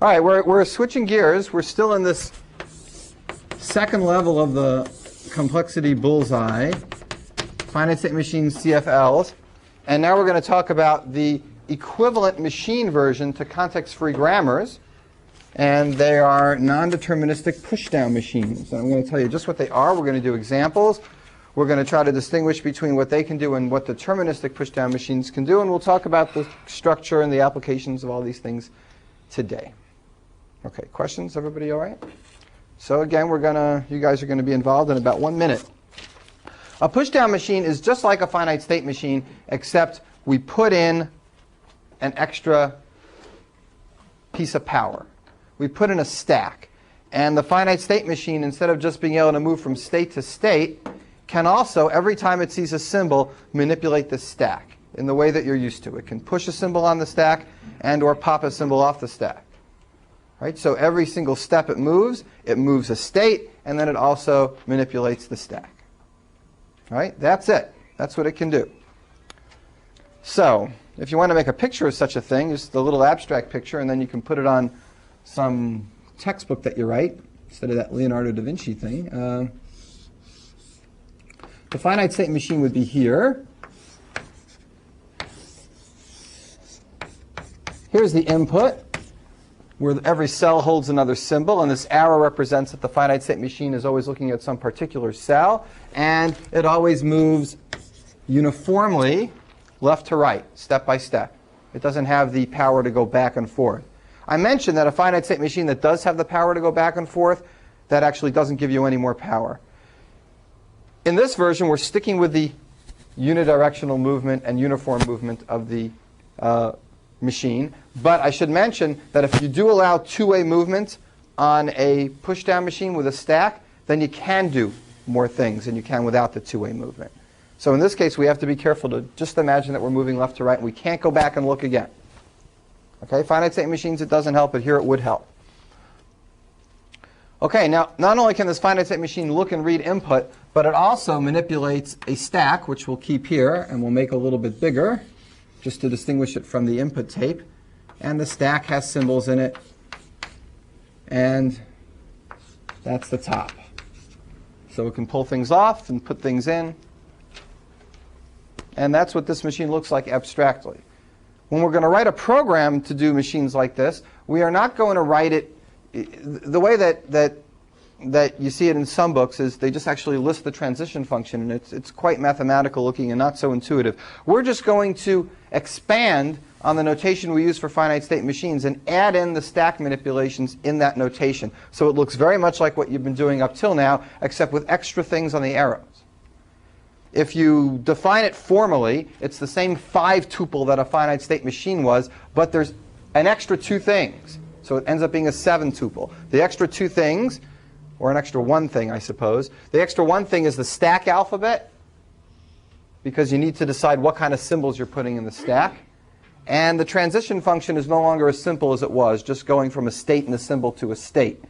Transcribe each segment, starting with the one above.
All right, we're switching gears. We're still in this second level of the complexity bullseye, finite state machines, CFLs. And now we're going to talk about the equivalent machine version to context-free grammars. And they are non-deterministic pushdown machines. And I'm going to tell you just what they are. We're going to do examples. We're going to try to distinguish between what they can do and what deterministic pushdown machines can do. And we'll talk about the structure and the applications of all these things today. OK, questions? Everybody all right? So again, you guys are going to be involved in about 1 minute. A pushdown machine is just like a finite state machine, except we put in an extra piece of power. We put in a stack. And the finite state machine, instead of just being able to move from state to state, can also, every time it sees a symbol, manipulate the stack in the way that you're used to. It can push a symbol on the stack and or pop a symbol off the stack. Right? So every single step it moves a state, and then it also manipulates the stack. Right? That's it. That's what it can do. So if you want to make a picture of such a thing, just a little abstract picture, and then you can put it on some textbook that you write, instead of that Leonardo da Vinci thing. The finite state machine would be here. Here's the input, where every cell holds another symbol, and this arrow represents that the finite state machine is always looking at some particular cell, and it always moves uniformly left to right, step by step. It doesn't have the power to go back and forth. I mentioned that a finite state machine that does have the power to go back and forth, that actually doesn't give you any more power. In this version, we're sticking with the unidirectional movement and uniform movement of the machine. But I should mention that if you do allow two-way movement on a pushdown machine with a stack, then you can do more things than you can without the two-way movement. So in this case, we have to be careful to just imagine that we're moving left to right, and we can't go back and look again. Okay, finite state machines, it doesn't help, but here it would help. Okay, now not only can this finite state machine look and read input, but it also manipulates a stack, which we'll keep here, and we'll make a little bit bigger, just to distinguish it from the input tape. And the stack has symbols in it, and that's the top. So it can pull things off and put things in. And that's what this machine looks like abstractly. When we're going to write a program to do machines like this, we are not going to write it the way that you see it in some books is they just actually list the transition function, and it's quite mathematical looking and not so intuitive. We're just going to expand on the notation we use for finite state machines and add in the stack manipulations in that notation. So it looks very much like what you've been doing up till now, except with extra things on the arrows. If you define it formally, it's the same 5-tuple that a finite state machine was, but there's an extra 2 things. So it ends up being a 7-tuple. The extra 2 things, or an extra 1 thing, I suppose. The extra 1 thing is the stack alphabet, because you need to decide what kind of symbols you're putting in the stack. And the transition function is no longer as simple as it was, just going from a state and a symbol to a state.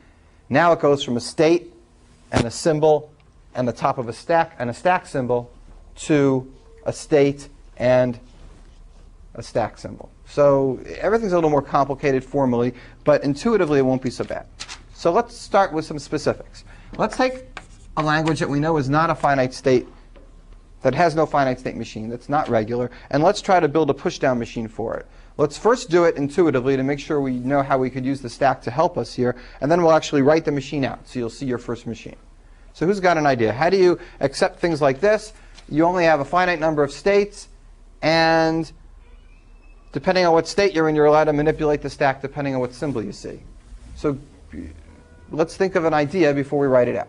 Now it goes from a state and a symbol and the top of a stack and a stack symbol to a state and a stack symbol. So everything's a little more complicated formally, but intuitively it won't be so bad. So let's start with some specifics. Let's take a language that we know is not a finite state, that has no finite state machine, that's not regular, and let's try to build a pushdown machine for it. Let's first do it intuitively to make sure we know how we could use the stack to help us here, and then we'll actually write the machine out, so you'll see your first machine. So who's got an idea? How do you accept things like this? You only have a finite number of states, and depending on what state you're in, you're allowed to manipulate the stack depending on what symbol you see. So let's think of an idea before we write it out.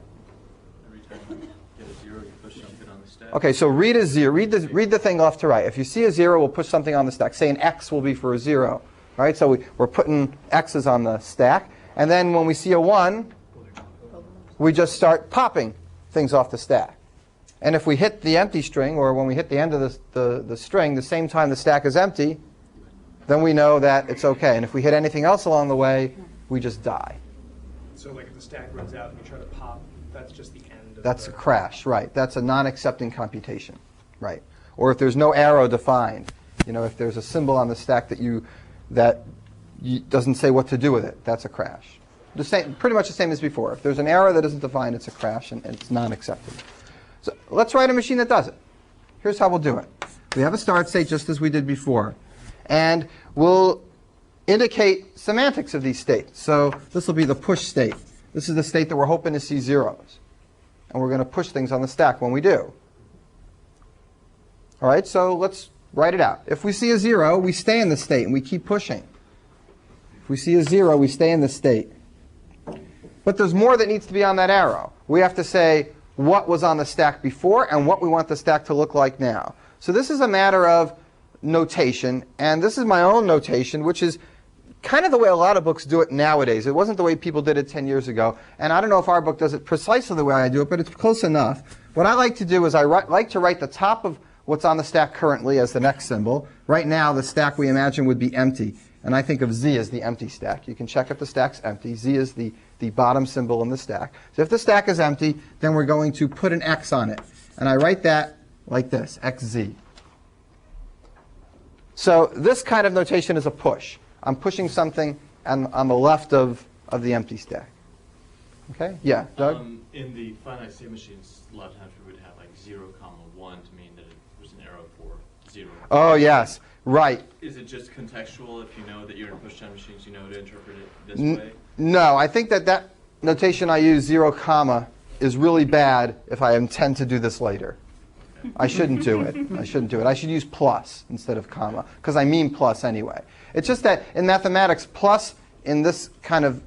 Every time you get a 0, you push something on the stack. Okay, so read a 0. Read the thing left to right. If you see a 0, we'll push something on the stack. Say an X will be for a 0. Right? So we're putting X's on the stack. And then when we see a 1, we just start popping things off the stack. And if we hit the empty string, or when we hit the end of the string, the same time the stack is empty, then we know that it's OK. And if we hit anything else along the way, we just die. So like if the stack runs out and you try to pop, that's just the end of That's a crash, right. That's a non-accepting computation, right. Or if there's no arrow defined, if there's a symbol on the stack that doesn't say what to do with it. That's a crash. The same, pretty much the same as before. If there's an error that isn't defined, it's a crash, and it's non-acceptable. So let's write a machine that does it. Here's how we'll do it. We have a start state just as we did before. And we'll indicate semantics of these states. So this will be the push state. This is the state that we're hoping to see zeros. And we're going to push things on the stack when we do. All right, so let's write it out. If we see a 0, we stay in the state and we keep pushing. If we see a 0, we stay in the state. But there's more that needs to be on that arrow. We have to say what was on the stack before and what we want the stack to look like now. So this is a matter of notation, and this is my own notation, which is kind of the way a lot of books do it nowadays. It wasn't the way people did it 10 years ago, and I don't know if our book does it precisely the way I do it, but it's close enough. What I like to do is I like to write the top of what's on the stack currently as the next symbol. Right now, the stack we imagine would be empty, and I think of Z as the empty stack. You can check if the stack's empty. Z is the bottom symbol in the stack. So if the stack is empty, then we're going to put an X on it, and I write that like this, XZ. So this kind of notation is a push. I'm pushing something on the left of the empty stack. Okay? Yeah, Doug? In the finite state machines, a lot of times we would have like 0, 1 to mean that it was an arrow for 0. Oh, yes. Right. Is it just contextual if you know that you're in Pushdown Machines, you know to interpret it this way? No, I think that notation I use, 0, is really bad if I intend to do this later. I shouldn't do it. I shouldn't do it. I should use plus instead of comma, because I mean plus anyway. It's just that in mathematics, plus in this kind of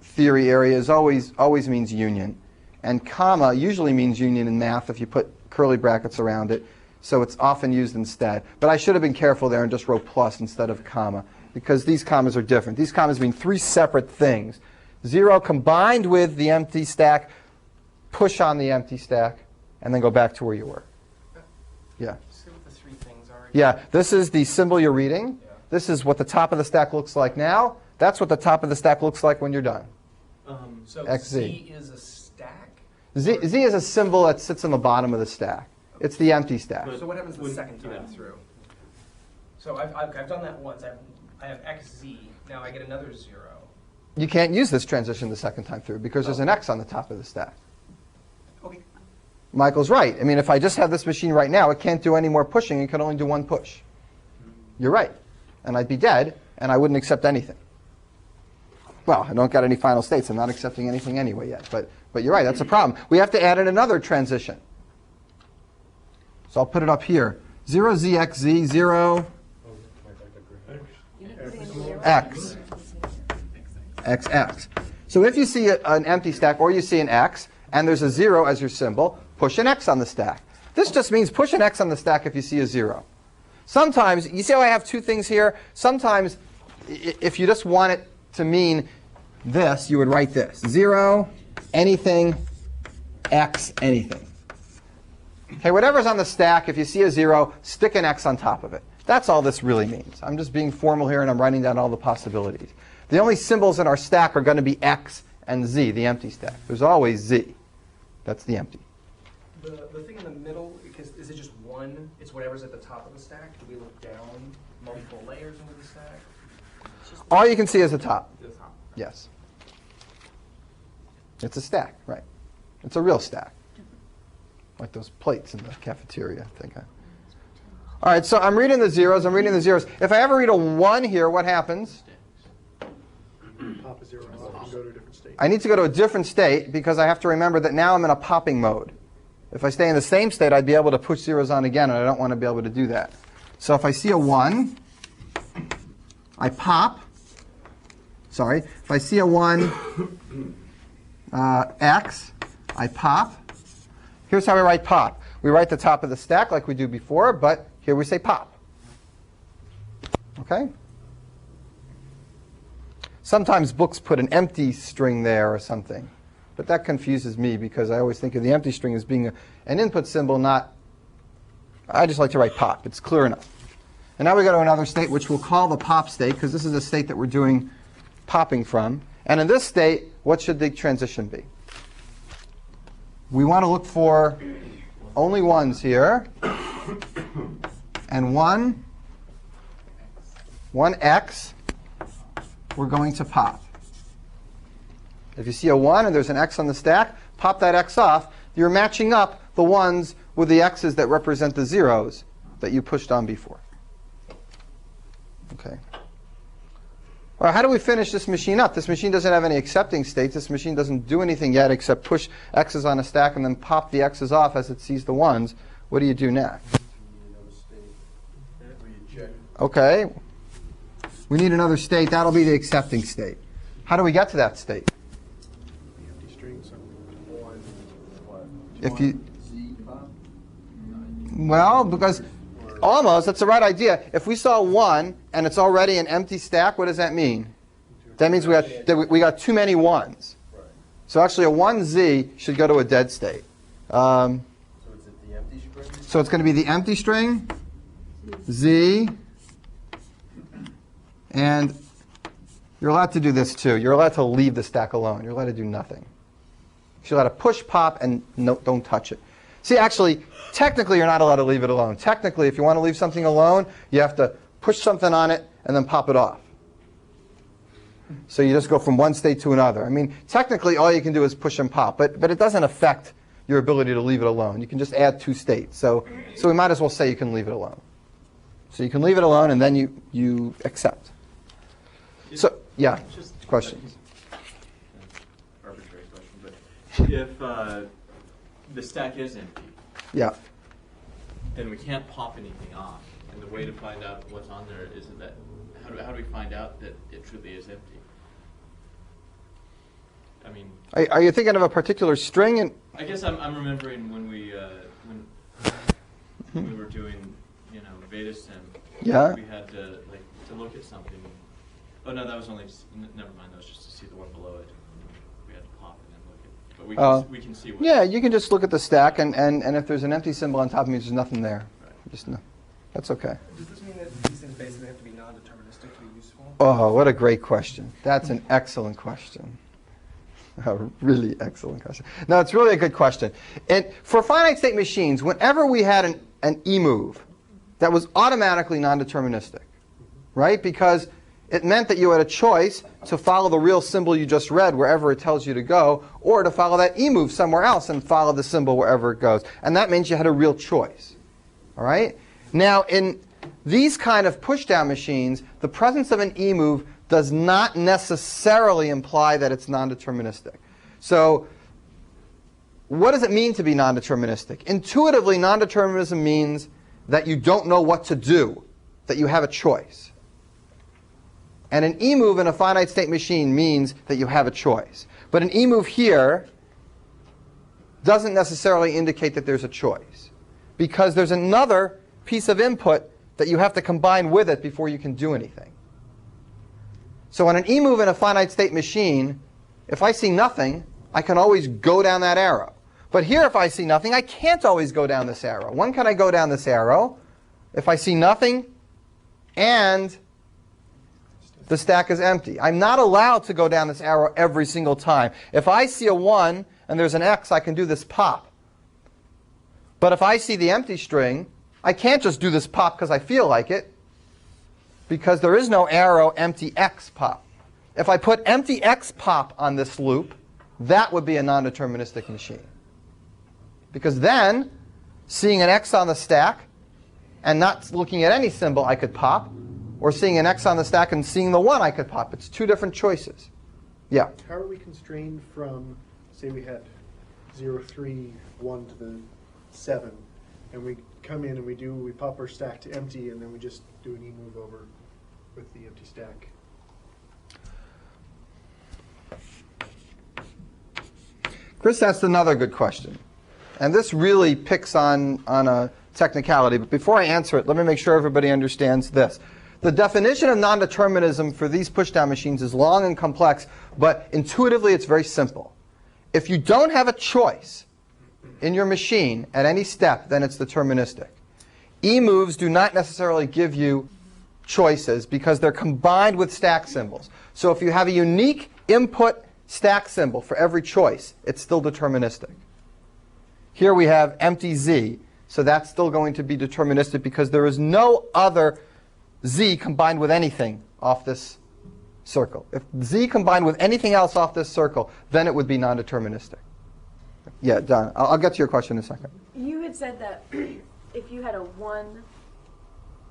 theory area is always means union. And comma usually means union in math if you put curly brackets around it. So it's often used instead. But I should have been careful there and just wrote plus instead of comma, because these commas are different. These commas mean 3 separate things. 0 combined with the empty stack, push on the empty stack, and then go back to where you were. Yeah. See what the 3 things are. Yeah, this is the symbol you're reading. Yeah. This is what the top of the stack looks like now. That's what the top of the stack looks like when you're done. So XZ. Z is a stack? Z is a symbol that sits on the bottom of the stack. It's the empty stack. So what happens the second time through? So I've done that once. I have XZ. Now I get another 0. You can't use this transition the second time through because there's an X on the top of the stack. Okay. Michael's right. I mean, if I just have this machine right now, it can't do any more pushing. It can only do 1 push. You're right. And I'd be dead, and I wouldn't accept anything. Well, I don't got any final states. I'm not accepting anything anyway yet. But you're right. That's a problem. We have to add in another transition. So I'll put it up here. 0ZXZ, 0 X. XX. So if you see an empty stack or you see an X, and there's a 0 as your symbol, push an X on the stack. This just means push an X on the stack if you see a 0. Sometimes, you see how I have 2 things here? Sometimes, if you just want it to mean this, you would write this. 0, anything, X, anything. Okay, whatever's on the stack, if you see a 0, stick an X on top of it. That's all this really means. I'm just being formal here, and I'm writing down all the possibilities. The only symbols in our stack are going to be X and Z, the empty stack. There's always Z. That's the empty. The thing in the middle, because is it just 1? It's whatever's at the top of the stack? Do we look down multiple layers into the stack? All you can see is the top. The top. Yes. It's a stack, right. It's a real stack. Like those plates in the cafeteria, I think. All right, so I'm reading the zeros. I'm reading the zeros. If I ever read a 1 here, what happens? Pop a 0 off and go to a different state. I need to go to a different state because I have to remember that now I'm in a popping mode. If I stay in the same state, I'd be able to push zeros on again, and I don't want to be able to do that. So if I see a 1, I pop. Sorry. If I see a 1, X, I pop. Here's how we write pop. We write the top of the stack like we do before, but here we say pop. Okay? Sometimes books put an empty string there or something. But that confuses me because I always think of the empty string as being an input symbol, not... I just like to write pop. It's clear enough. And now we go to another state, which we'll call the pop state, because this is a state that we're doing popping from. And in this state, what should the transition be? We want to look for only 1s here. And 1X. we're going to pop. If you see a 1 and there's an x on the stack, pop that x off. You're matching up the 1s with the x's that represent the 0s that you pushed on before. Okay. All right, how do we finish this machine up? This machine doesn't have any accepting states. This machine doesn't do anything yet except push x's on a stack and then pop the x's off as it sees the 1s. What do you do next? Okay. We need another state. That'll be the accepting state. How do we get to that state? If you, well, because almost, that's the right idea. If we saw 1 and it's already an empty stack, what does that mean? That means we got too many 1s. So actually a 1z should go to a dead state. So it's going to be the empty string, z, and you're allowed to do this too. You're allowed to leave the stack alone. You're allowed to do nothing. You're allowed to push, pop, and no, don't touch it. See, actually, technically, you're not allowed to leave it alone. Technically, if you want to leave something alone, you have to push something on it and then pop it off. So you just go from one state to another. I mean, technically, all you can do is push and pop, but it doesn't affect your ability to leave it alone. You can just add 2 states. So we might as well say you can leave it alone. So you can leave it alone, and then you accept. So, yeah, questions? Arbitrary question, but if the stack is empty, Yeah. then we can't pop anything off. And the way to find out what's on there is that how do we find out that it truly is empty? I mean, Are you thinking of a particular string? And I guess I'm remembering when we were doing beta sim. Yeah. We had to look at something. Oh no, that was only never mind. That was just to see the one below it. We had to pop and then look at it. But we can see what. Yeah, you can just look at the stack, and if there's an empty symbol on top, it means there's nothing there. Right. Just no. That's okay. Does this mean that these things basically have to be non-deterministic to be useful? Oh, what a great question. That's an excellent question. A really excellent question. No, it's really a good question. And for finite state machines, whenever we had an e-move, that was automatically non-deterministic, right? Because it meant that you had a choice to follow the real symbol you just read wherever it tells you to go, or to follow that e-move somewhere else and follow the symbol wherever it goes. And that means you had a real choice. All right? Now, in these kind of pushdown machines, the presence of an e-move does not necessarily imply that it's non-deterministic. So what does it mean to be non-deterministic? Intuitively, non-determinism means that you don't know what to do, that you have a choice. And an e-move in a finite state machine means that you have a choice. But an e-move here doesn't necessarily indicate that there's a choice, because there's another piece of input that you have to combine with it before you can do anything. So on an e-move in a finite state machine, if I see nothing, I can always go down that arrow. But here, if I see nothing, I can't always go down this arrow. When can I go down this arrow? If I see nothing and the stack is empty. I'm not allowed to go down this arrow every single time. If I see a 1 and there's an x, I can do this pop. But if I see the empty string, I can't just do this pop because I feel like it, because there is no arrow empty x pop. If I put empty x pop on this loop, that would be a non-deterministic machine. Because then, seeing an x on the stack and not looking at any symbol, I could pop. Or seeing an x on the stack and seeing the 1, I could pop. It's 2 different choices. Yeah? How are we constrained from, say we had 0, 3, 1 to the 7, and we come in and we pop our stack to empty, and then we just do an e-move over with the empty stack? Chris asked another good question. And this really picks on a technicality. But before I answer it, let me make sure everybody understands this. The definition of non-determinism for these pushdown machines is long and complex, but intuitively it's very simple. If you don't have a choice in your machine at any step, then it's deterministic. E-moves do not necessarily give you choices because they're combined with stack symbols. So if you have a unique input stack symbol for every choice, it's still deterministic. Here we have empty z, so that's still going to be deterministic because there is no other z combined with anything off this circle. If Z combined with anything else off this circle, then it would be non-deterministic. Yeah, Don, I'll get to your question in a second. You had said that if you had a 1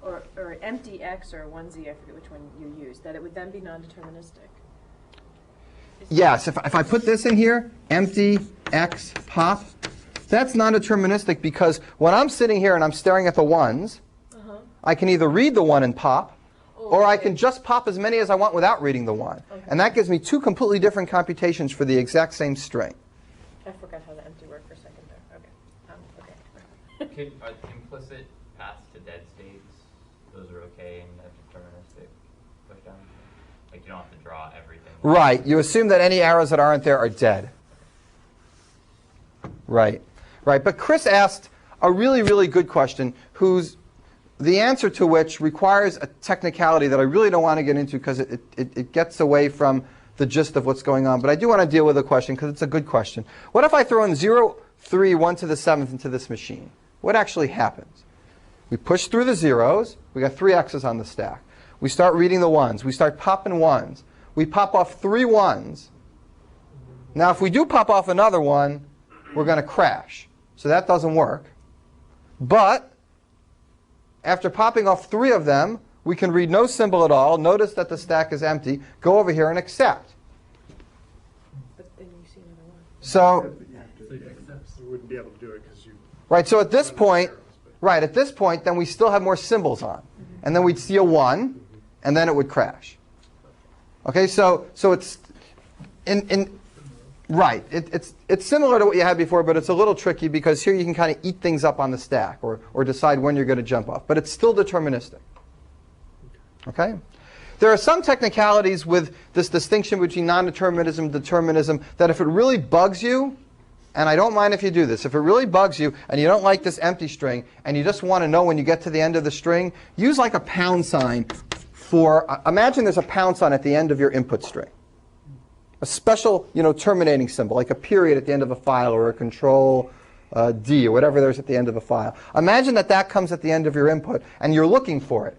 or empty X or 1Z, I forget which one you used, that it would then be non-deterministic. Yes, if I put this in here, empty X pop, that's non-deterministic because when I'm sitting here and I'm staring at the 1s, I can either read the 1 and pop, or I can just pop as many as I want without reading the 1. Okay. And that gives me 2 completely different computations for the exact same string. I forgot how the empty worked for a second there. Okay. Okay. Are implicit paths to dead states, those are okay in a deterministic pushdown? Like you don't have to draw everything. Right. You assume that any arrows that aren't there are dead. Right. Right. But Chris asked a really, really good question, the answer to which requires a technicality that I really don't want to get into because it gets away from the gist of what's going on. But I do want to deal with the question because it's a good question. What if I throw in 0, 3, 1 to the 7th into this machine? What actually happens? We push through the zeros. We got 3 X's on the stack. We start reading the 1s. We start popping 1s. We pop off 3 1s. Now, if we do pop off another 1, we're going to crash. So that doesn't work. But after popping off 3 of them, we can read no symbol at all. Notice that the stack is empty. Go over here and accept. But then you see another one. So, You wouldn't be able to do it because you. right. So at this point, right at this point, then we still have more symbols on, and then we'd see a 1, and then it would crash. Okay. So it's right. It's similar to what you had before, but it's a little tricky because here you can kind of eat things up on the stack or decide when you're going to jump off. But it's still deterministic. Okay? There are some technicalities with this distinction between non-determinism and determinism that if it really bugs you, and I don't mind if you do this, if it really bugs you and you don't like this empty string and you just want to know when you get to the end of the string, use like a pound sign for, imagine there's a pound sign at the end of your input string. A special, terminating symbol, like a period at the end of a file or a control D or whatever there's at the end of a file. Imagine that comes at the end of your input and you're looking for it.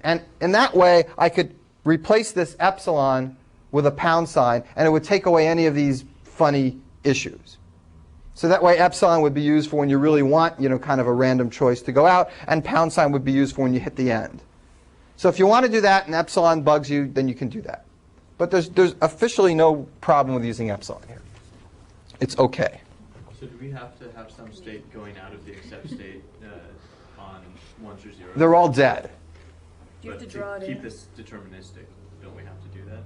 And in that way, I could replace this epsilon with a pound sign and it would take away any of these funny issues. So that way, epsilon would be used for when you really want, kind of a random choice to go out, and pound sign would be used for when you hit the end. So if you want to do that and epsilon bugs you, then you can do that. But there's officially no problem with using epsilon here. It's okay. So do we have to have some state going out of the accept state on 1s or 0s? They're all dead. Do you have But to draw it keep in? this deterministic, don't we have to do that?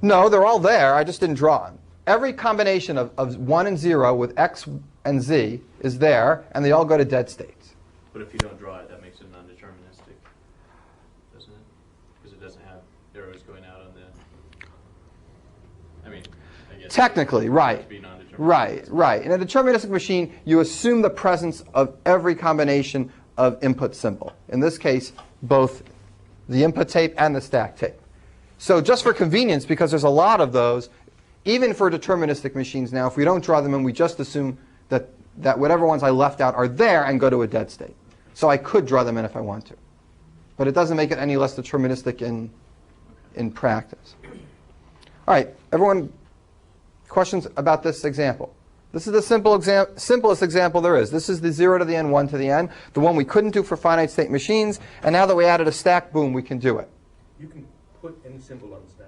No, they're all there. I just didn't draw them. Every combination of 1 and 0 with X and Z is there, and they all go to dead states. But if you don't draw it, that makes it non-deterministic, doesn't it? Because it doesn't have arrows going out on the... I guess... Technically, right. To be non-deterministic. Right. In a deterministic machine, you assume the presence of every combination of input symbol. In this case, both the input tape and the stack tape. So just for convenience, because there's a lot of those, even for deterministic machines now, if we don't draw them in, we just assume that whatever ones I left out are there and go to a dead state. So I could draw them in if I want to. But it doesn't make it any less deterministic in practice. All right, everyone, questions about this example? This is the simplest example there is. This is the 0 to the n, 1 to the n, the one we couldn't do for finite state machines. And now that we added a stack, boom, we can do it. You can put any symbol on the stack.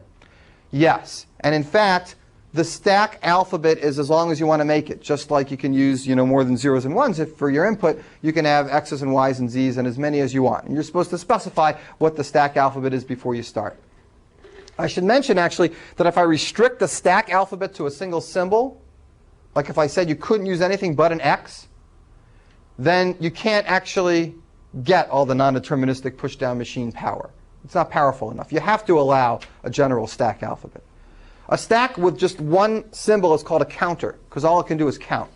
Yes. And in fact, the stack alphabet is as long as you want to make it. Just like you can use more than 0s and 1s. If for your input, you can have X's and Y's and Z's and as many as you want. And you're supposed to specify what the stack alphabet is before you start. I should mention, actually, that if I restrict the stack alphabet to a single symbol, like if I said you couldn't use anything but an X, then you can't actually get all the non-deterministic push-down machine power. It's not powerful enough. You have to allow a general stack alphabet. A stack with just one symbol is called a counter, because all it can do is count.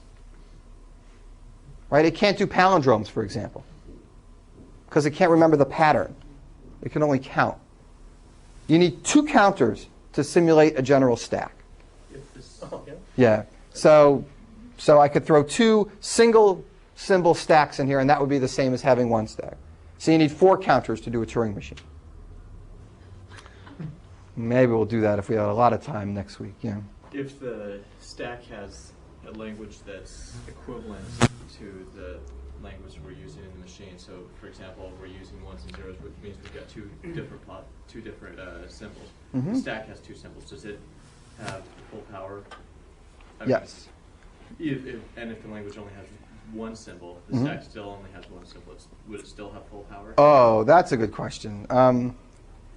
Right? It can't do palindromes, for example, because it can't remember the pattern. It can only count. You need 2 counters to simulate a general stack. Yeah. So I could throw 2 single symbol stacks in here, and that would be the same as having 1 stack. So you need 4 counters to do a Turing machine. Maybe we'll do that if we have a lot of time next week. Yeah. If the stack has a language that's equivalent to the language we're using in the machine, so for example, we're using ones and zeros, which means we've got two different symbols. The stack has two symbols. Does it have full power? I mean, Yes. If the language only has one symbol, the stack still only has one symbol. Would it still have full power? Oh, that's a good question.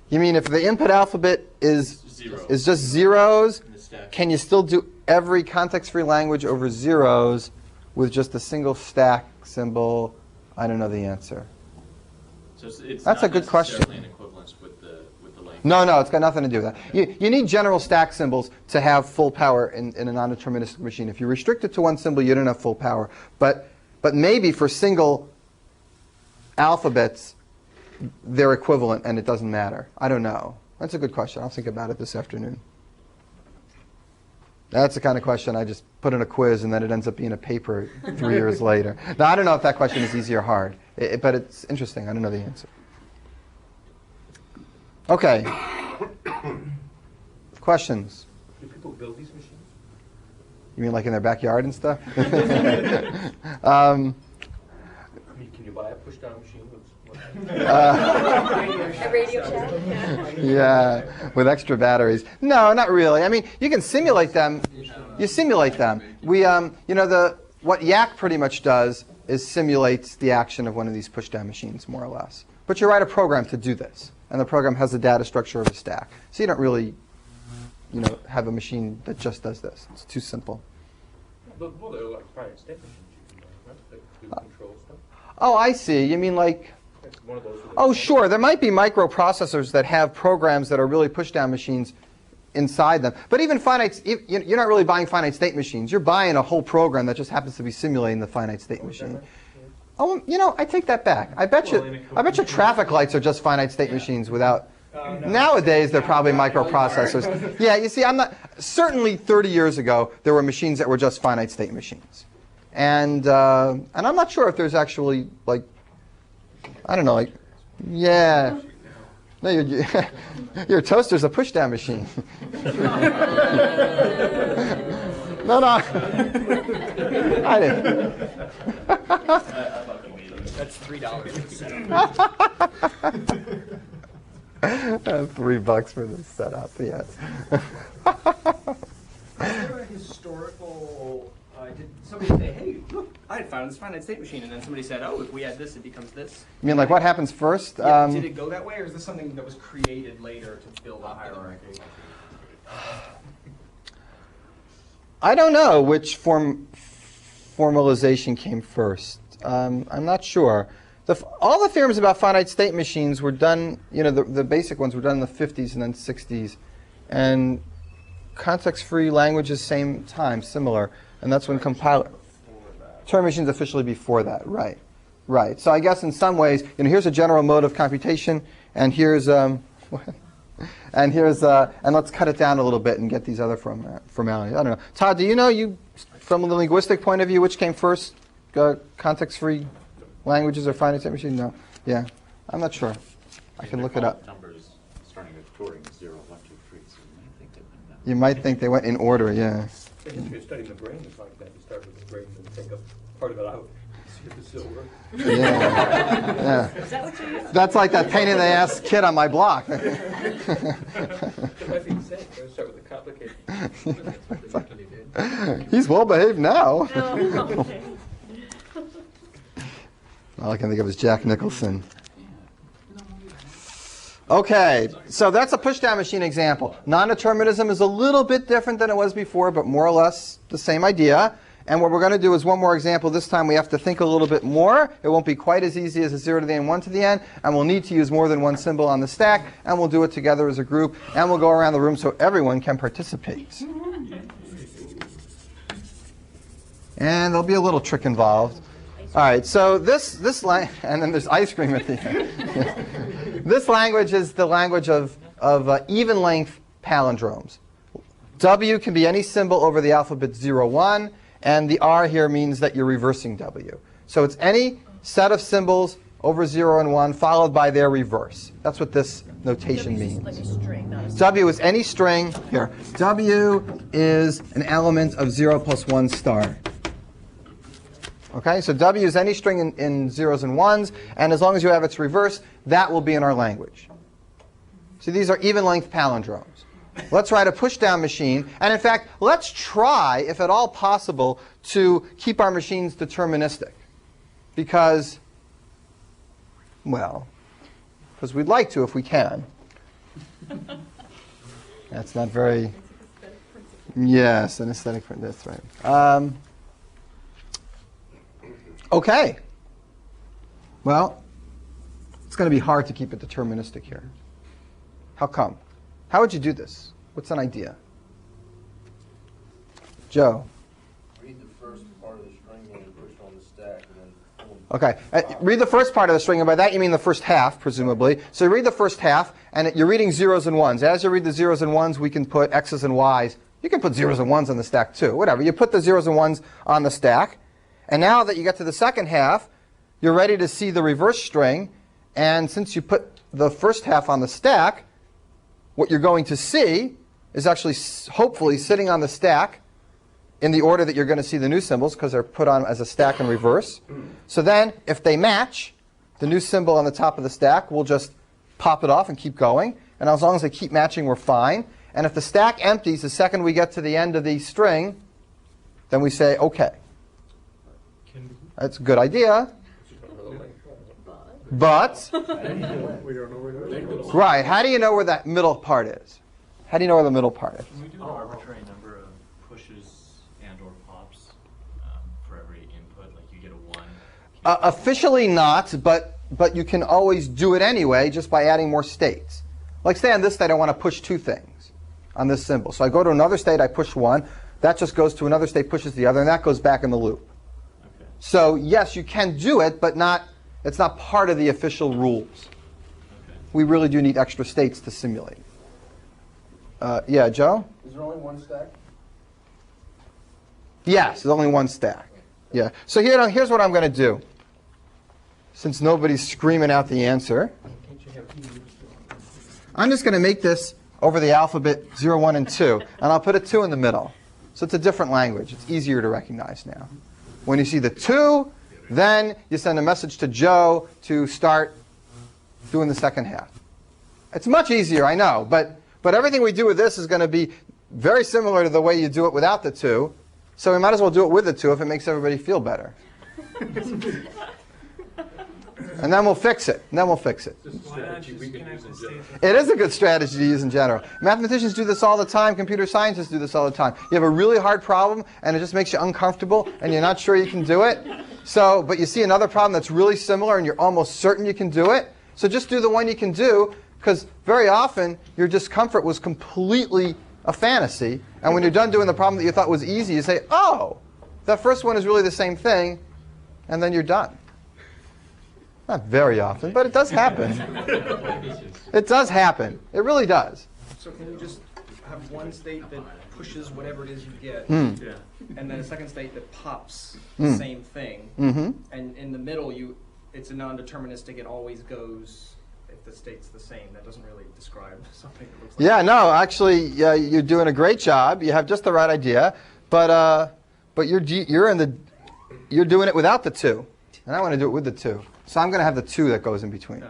You mean if the input alphabet is just zeros, In the stack. can you still do every context-free language over zeros with just a single stack symbol? I don't know the answer. So it's That's not a good question. necessarily in equivalence with the language. No, it's got nothing to do with that. You need general stack symbols to have full power in a non-deterministic machine. If you restrict it to one symbol, you don't have full power. But maybe for single alphabets, they're equivalent and it doesn't matter. I don't know. That's a good question. I'll think about it this afternoon. That's the kind of question I just put in a quiz and then it ends up being a paper 3 years later. Now, I don't know if that question is easy or hard, but it's interesting. I don't know the answer. Okay. Questions? Do people build these machines? You mean like in their backyard and stuff? I mean, can you buy a push-down machine with A Radio Shack? Yeah, with extra batteries. No, not really. I mean, you can simulate them. You simulate them. What Yak pretty much does is simulates the action of one of these push-down machines, more or less. But you write a program to do this, and the program has the data structure of a stack. So you don't really, have a machine that just does this. It's too simple. Well, there are like finite state machines you can buy, right? That do control stuff. Oh, I see. You mean like... It's one of those. Oh, sure. There might be microprocessors that have programs that are really push-down machines inside them. But even you're not really buying finite state machines. You're buying a whole program that just happens to be simulating the finite state machine. Oh, I take that back. I bet you traffic lights are just finite state machines without... Nowadays, they're probably microprocessors. Yeah, you see, certainly 30 years ago, there were machines that were just finite state machines. And I'm not sure if there's actually, yeah. No, your toaster's a push-down machine. No. I didn't. That's $3 for the setup. $3 for the setup, yes. Is there a historical, did somebody say, hey, look, I had found this finite state machine, and then somebody said, oh, if we add this, it becomes this? You mean like what happens first? Yeah, did it go that way, or is this something that was created later to build a hierarchy? I don't know which formalization came first. I'm not sure. All the theorems about finite state machines were done, the basic ones were done in the 50s and then 60s. And context-free languages, same time, similar. And that's when compiler... Turing machines officially before that, right. Right. So I guess in some ways, here's a general mode of computation, and here's... and let's cut it down a little bit and get these other formalities. I don't know. Todd, do you know, from the linguistic point of view, which came first? Context-free languages or finite state machines? No. Yeah. I'm not sure. I can look it up. Numbers starting with Turing, 0, 1, 2, 3. So you might think they went in order, yeah. The history of studying the brain is like that. You start with the brain and take a part of it out. See if it still works. Yeah. Is that what you use? That's like that pain in the ass kid on my block. It might be the same. We're going to start with the complicated. He's well behaved now. Oh, okay. All I can think of is Jack Nicholson. Okay, so that's a push-down machine example. Non-determinism is a little bit different than it was before, but more or less the same idea. And what we're going to do is one more example. This time we have to think a little bit more. It won't be quite as easy as a 0 to the n, 1 to the n. And we'll need to use more than one symbol on the stack. And we'll do it together as a group. And we'll go around the room so everyone can participate. And there'll be a little trick involved. All right, so and then there's ice cream at the end. This language is the language of even length palindromes. W can be any symbol over the alphabet 0, 1, and the R here means that you're reversing W. So it's any set of symbols over 0 and 1 followed by their reverse. That's what this notation W is means. like a string, not a string. W is any string. Here, W is an element of 0 plus 1 star. Okay, so W is any string in zeros and ones, and as long as you have its reverse, that will be in our language. So these are even length palindromes. Let's write a pushdown machine, and in fact, let's try, if at all possible, to keep our machines deterministic. Because, well, because we'd like to if we can. That's not very... Yes, an aesthetic print, that's right. Okay. Well, it's going to be hard to keep it deterministic here. How come? How would you do this? What's an idea? Joe? Read the first part of the string and then push on the stack and then pull them. Okay. Read the first part of the string, and by that you mean the first half, presumably. So you read the first half, and you're reading zeros and ones. As you read the zeros and ones, we can put x's and y's. You can put zeros and ones on the stack too. Whatever. You put the zeros and ones on the stack. And now that you get to the second half, you're ready to see the reverse string. And since you put the first half on the stack, what you're going to see is actually hopefully sitting on the stack in the order that you're going to see the new symbols, because they're put on as a stack in reverse. So then, if they match, the new symbol on the top of the stack, we'll just pop it off and keep going. And as long as they keep matching, we're fine. And if the stack empties the second we get to the end of the string, then we say, OK. That's a good idea. But, We don't know where to go. right, how do you know where that middle part is? How do you know where the middle part is? Can we do an arbitrary number of pushes and or pops for every input? Like you get a 1. Officially not, but you can always do it anyway just by adding more states. Like say on this state I want to push 2 things on this symbol. So I go to another state, I push 1. That just goes to another state, pushes the other, and that goes back in the loop. Okay. So yes, you can do it, but it's not part of the official rules. Okay. We really do need extra states to simulate. Yeah, Joe? Is there only one stack? Yes, there's only one stack. Yeah. So here's what I'm going to do. Since nobody's screaming out the answer, I'm just going to make this over the alphabet 0, 1, and 2, and I'll put a 2 in the middle. So it's a different language. It's easier to recognize now. When you see the 2, then you send a message to Joe to start doing the second half. It's much easier, I know, but everything we do with this is going to be very similar to the way you do it without the 2. So we might as well do it with the 2 if it makes everybody feel better. And then we'll fix it. Why not just connect the states? It is a good strategy to use in general. Mathematicians do this all the time. Computer scientists do this all the time. You have a really hard problem, and it just makes you uncomfortable, and you're not sure you can do it. But you see another problem that's really similar, and you're almost certain you can do it. So just do the one you can do, because very often your discomfort was completely a fantasy. And when you're done doing the problem that you thought was easy, you say, oh, that first one is really the same thing, and then you're done. Not very often, but it does happen. It does happen. It really does. So can you just have one state that pushes whatever it is you get, Yeah. and then a second state that pops Hmm. the same thing, Mm-hmm. and in the middle it's a non-deterministic. It always goes if the state's the same. That doesn't really describe something that looks like. Yeah, no, actually, you're doing a great job. You have just the right idea, but you're doing it without the 2, and I want to do it with the 2. So I'm going to have the 2 that goes in between, No.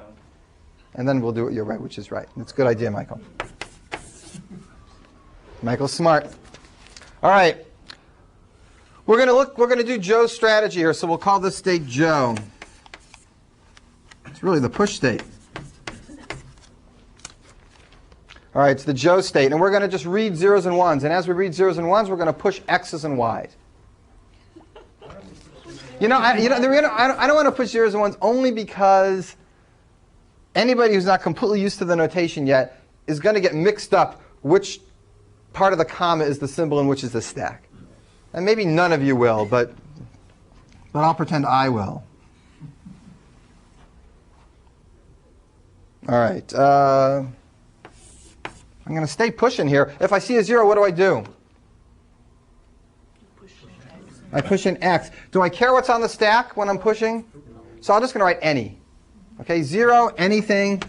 and then we'll do what you're right, which is right. It's a good idea, Michael. Michael's smart. All right, we're going to do Joe's strategy here. So we'll call this state Joe. It's really the push state. All right, it's the Joe state, and we're going to just read zeros and ones. And as we read zeros and ones, we're going to push x's and y's. I don't want to push zeros and ones only because anybody who's not completely used to the notation yet is going to get mixed up which part of the comma is the symbol and which is the stack. And maybe none of you will, but I'll pretend I will. All right. I'm going to stay pushing here. If I see a 0, what do I do? I push in X. Do I care what's on the stack when I'm pushing? So I'm just going to write any. Okay, 0, anything.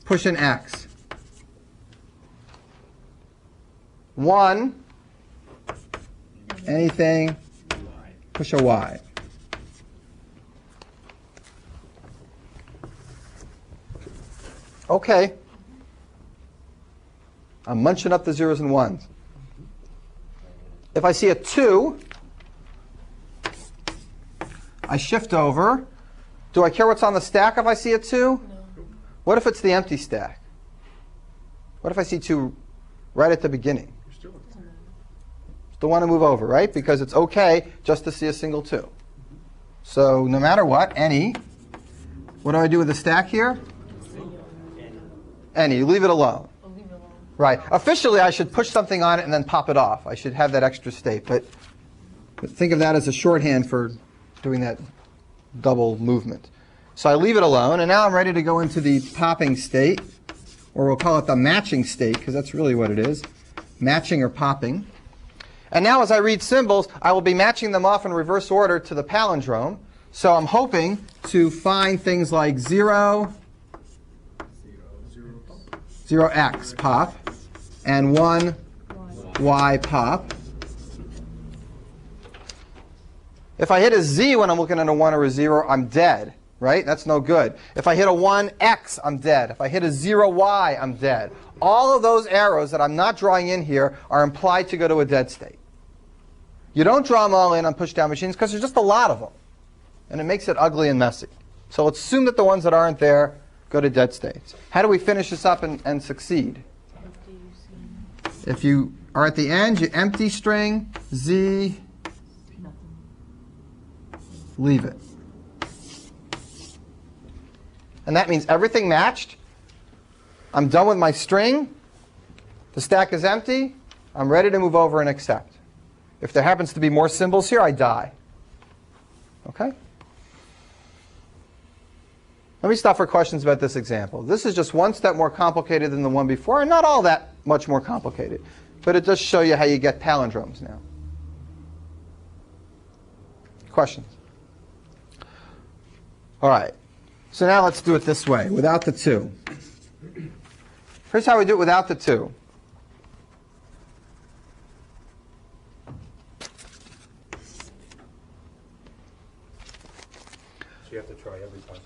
push an X. 1, anything, push a Y. Okay. I'm munching up the zeros and ones. If I see a 2, I shift over. Do I care what's on the stack if I see a 2? No. What if it's the empty stack? What if I see 2 right at the beginning? Still want to move over, right? Because it's okay just to see a single 2. So no matter what, any. What do I do with the stack here? Any. Leave it alone. Right. Officially, I should push something on it and then pop it off. I should have that extra state. But think of that as a shorthand for doing that double movement. So I leave it alone, and now I'm ready to go into the popping state, or we'll call it the matching state, because that's really what it is, matching or popping. And now as I read symbols, I will be matching them off in reverse order to the palindrome. So I'm hoping to find things like 0, 0x pop, and 1 y pop. If I hit a z when I'm looking at a 1 or a 0, I'm dead, right? That's no good. If I hit a 1x, I'm dead. If I hit a 0y, I'm dead. All of those arrows that I'm not drawing in here are implied to go to a dead state. You don't draw them all in on pushdown machines because there's just a lot of them. And it makes it ugly and messy. So let's assume that the ones that aren't there go to dead states. How do we finish this up and succeed? If you are at the end, you empty string, z, leave it. And that means everything matched. I'm done with my string. The stack is empty. I'm ready to move over and accept. If there happens to be more symbols here, I die. Okay? Let me stop for questions about this example. This is just one step more complicated than the one before, and not all that much more complicated. But it does show you how you get palindromes now. Questions? All right. So now let's do it this way, without the 2. Here's how we do it without the 2. So you have to try every possible.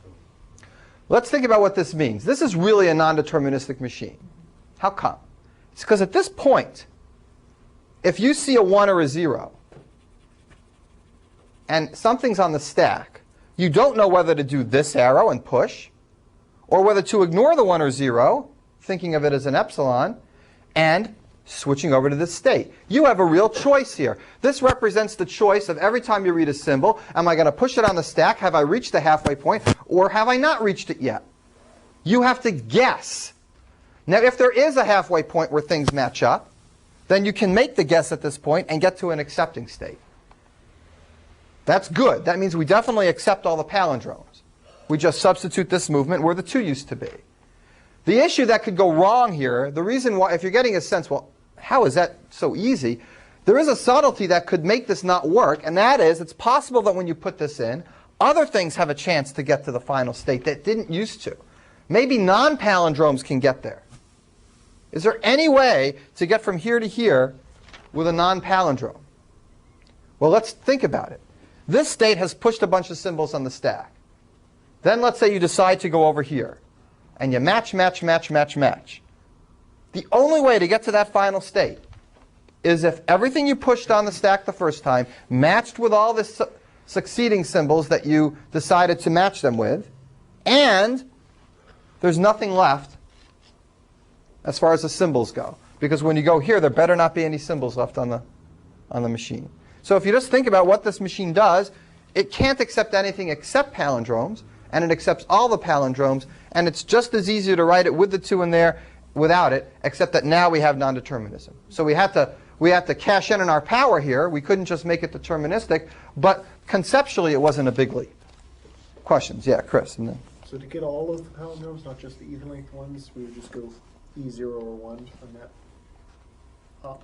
Let's think about what this means. This is really a non-deterministic machine. How come? It's because at this point, if you see a 1 or a 0, and something's on the stack, you don't know whether to do this arrow and push, or whether to ignore the 1 or 0, thinking of it as an epsilon, and switching over to this state. You have a real choice here. This represents the choice of every time you read a symbol, am I going to push it on the stack? Have I reached the halfway point? Or have I not reached it yet? You have to guess. Now, if there is a halfway point where things match up, then you can make the guess at this point and get to an accepting state. That's good. That means we definitely accept all the palindromes. We just substitute this movement where the 2 used to be. The issue that could go wrong here, the reason why, if you're getting a sense, well, how is that so easy? There is a subtlety that could make this not work, and that is it's possible that when you put this in, other things have a chance to get to the final state that didn't used to. Maybe non-palindromes can get there. Is there any way to get from here to here with a non-palindrome? Well, let's think about it. This state has pushed a bunch of symbols on the stack. Then let's say you decide to go over here. And you match, match, match, match, match. The only way to get to that final state is if everything you pushed on the stack the first time matched with all the succeeding symbols that you decided to match them with, and there's nothing left as far as the symbols go. Because when you go here, there better not be any symbols left on the machine. So if you just think about what this machine does, it can't accept anything except palindromes, and it accepts all the palindromes, and it's just as easy to write it with the 2 in there without it, except that now we have non-determinism. So we have to cash in on our power here. We couldn't just make it deterministic, but conceptually it wasn't a big leap. Questions? Yeah, Chris. And then. So to get all of the palindromes, not just the even length ones, we would just go E0 or 1 on that up.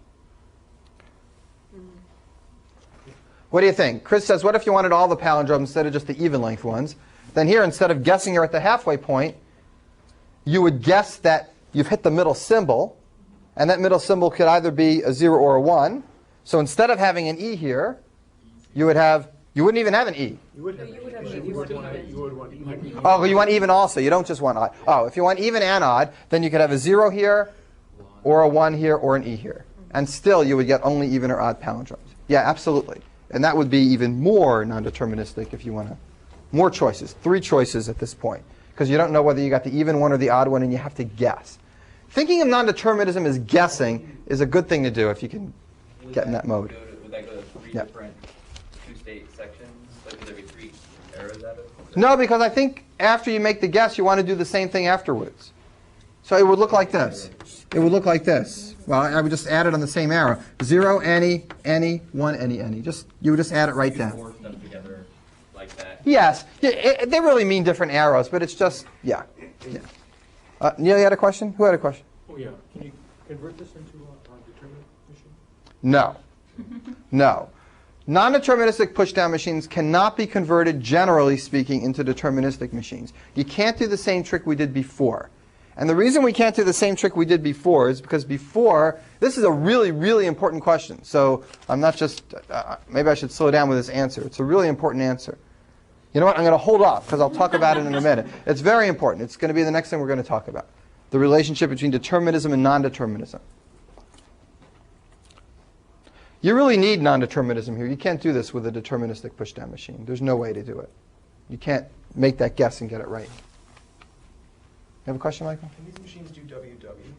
What do you think? Chris says, what if you wanted all the palindromes instead of just the even length ones? Then here, instead of guessing you're at the halfway point, you would guess that you've hit the middle symbol, and that middle symbol could either be a 0 or a 1. So instead of having an E here, you wouldn't even have an E. You would have, You would have you would want even. Oh, but you want even also. You don't just want odd. Oh, if you want even and odd, then you could have a 0 here, or a 1 here, or an E here. And still, you would get only even or odd palindromes. Yeah, absolutely. And that would be even more non-deterministic if you want to. More choices. 3 choices at this point. Because you don't know whether you got the even one or the odd one, and you have to guess. Thinking of non-determinism as guessing is a good thing to do if you can get in that mode. Would that go to 3 Yep. different two-state sections? Like, would there be 3 arrows at it? No, because I think after you make the guess, you want to do the same thing afterwards. So it would look like this. It would look like this. Well, I would just add it on the same arrow. 0, any, 1, any. You would just add it right You down. morph them together like that. Yes. Yeah, they really mean different arrows, but it's just, yeah. Neil, you had a question? Who had a question? Oh, yeah. Can you convert this into a determinate machine? No. No. Non-deterministic pushdown machines cannot be converted, generally speaking, into deterministic machines. You can't do the same trick we did before. And the reason we can't do the same trick we did before is because before, this is a really, really important question. So I'm not just, maybe I should slow down with this answer. It's a really important answer. You know what? I'm going to hold off because I'll talk about it in a minute. It's very important. It's going to be the next thing we're going to talk about. The relationship between determinism and non-determinism. You really need non-determinism here. You can't do this with a deterministic pushdown machine. There's no way to do it. You can't make that guess and get it right. You have a question, Michael? Can these machines do WW?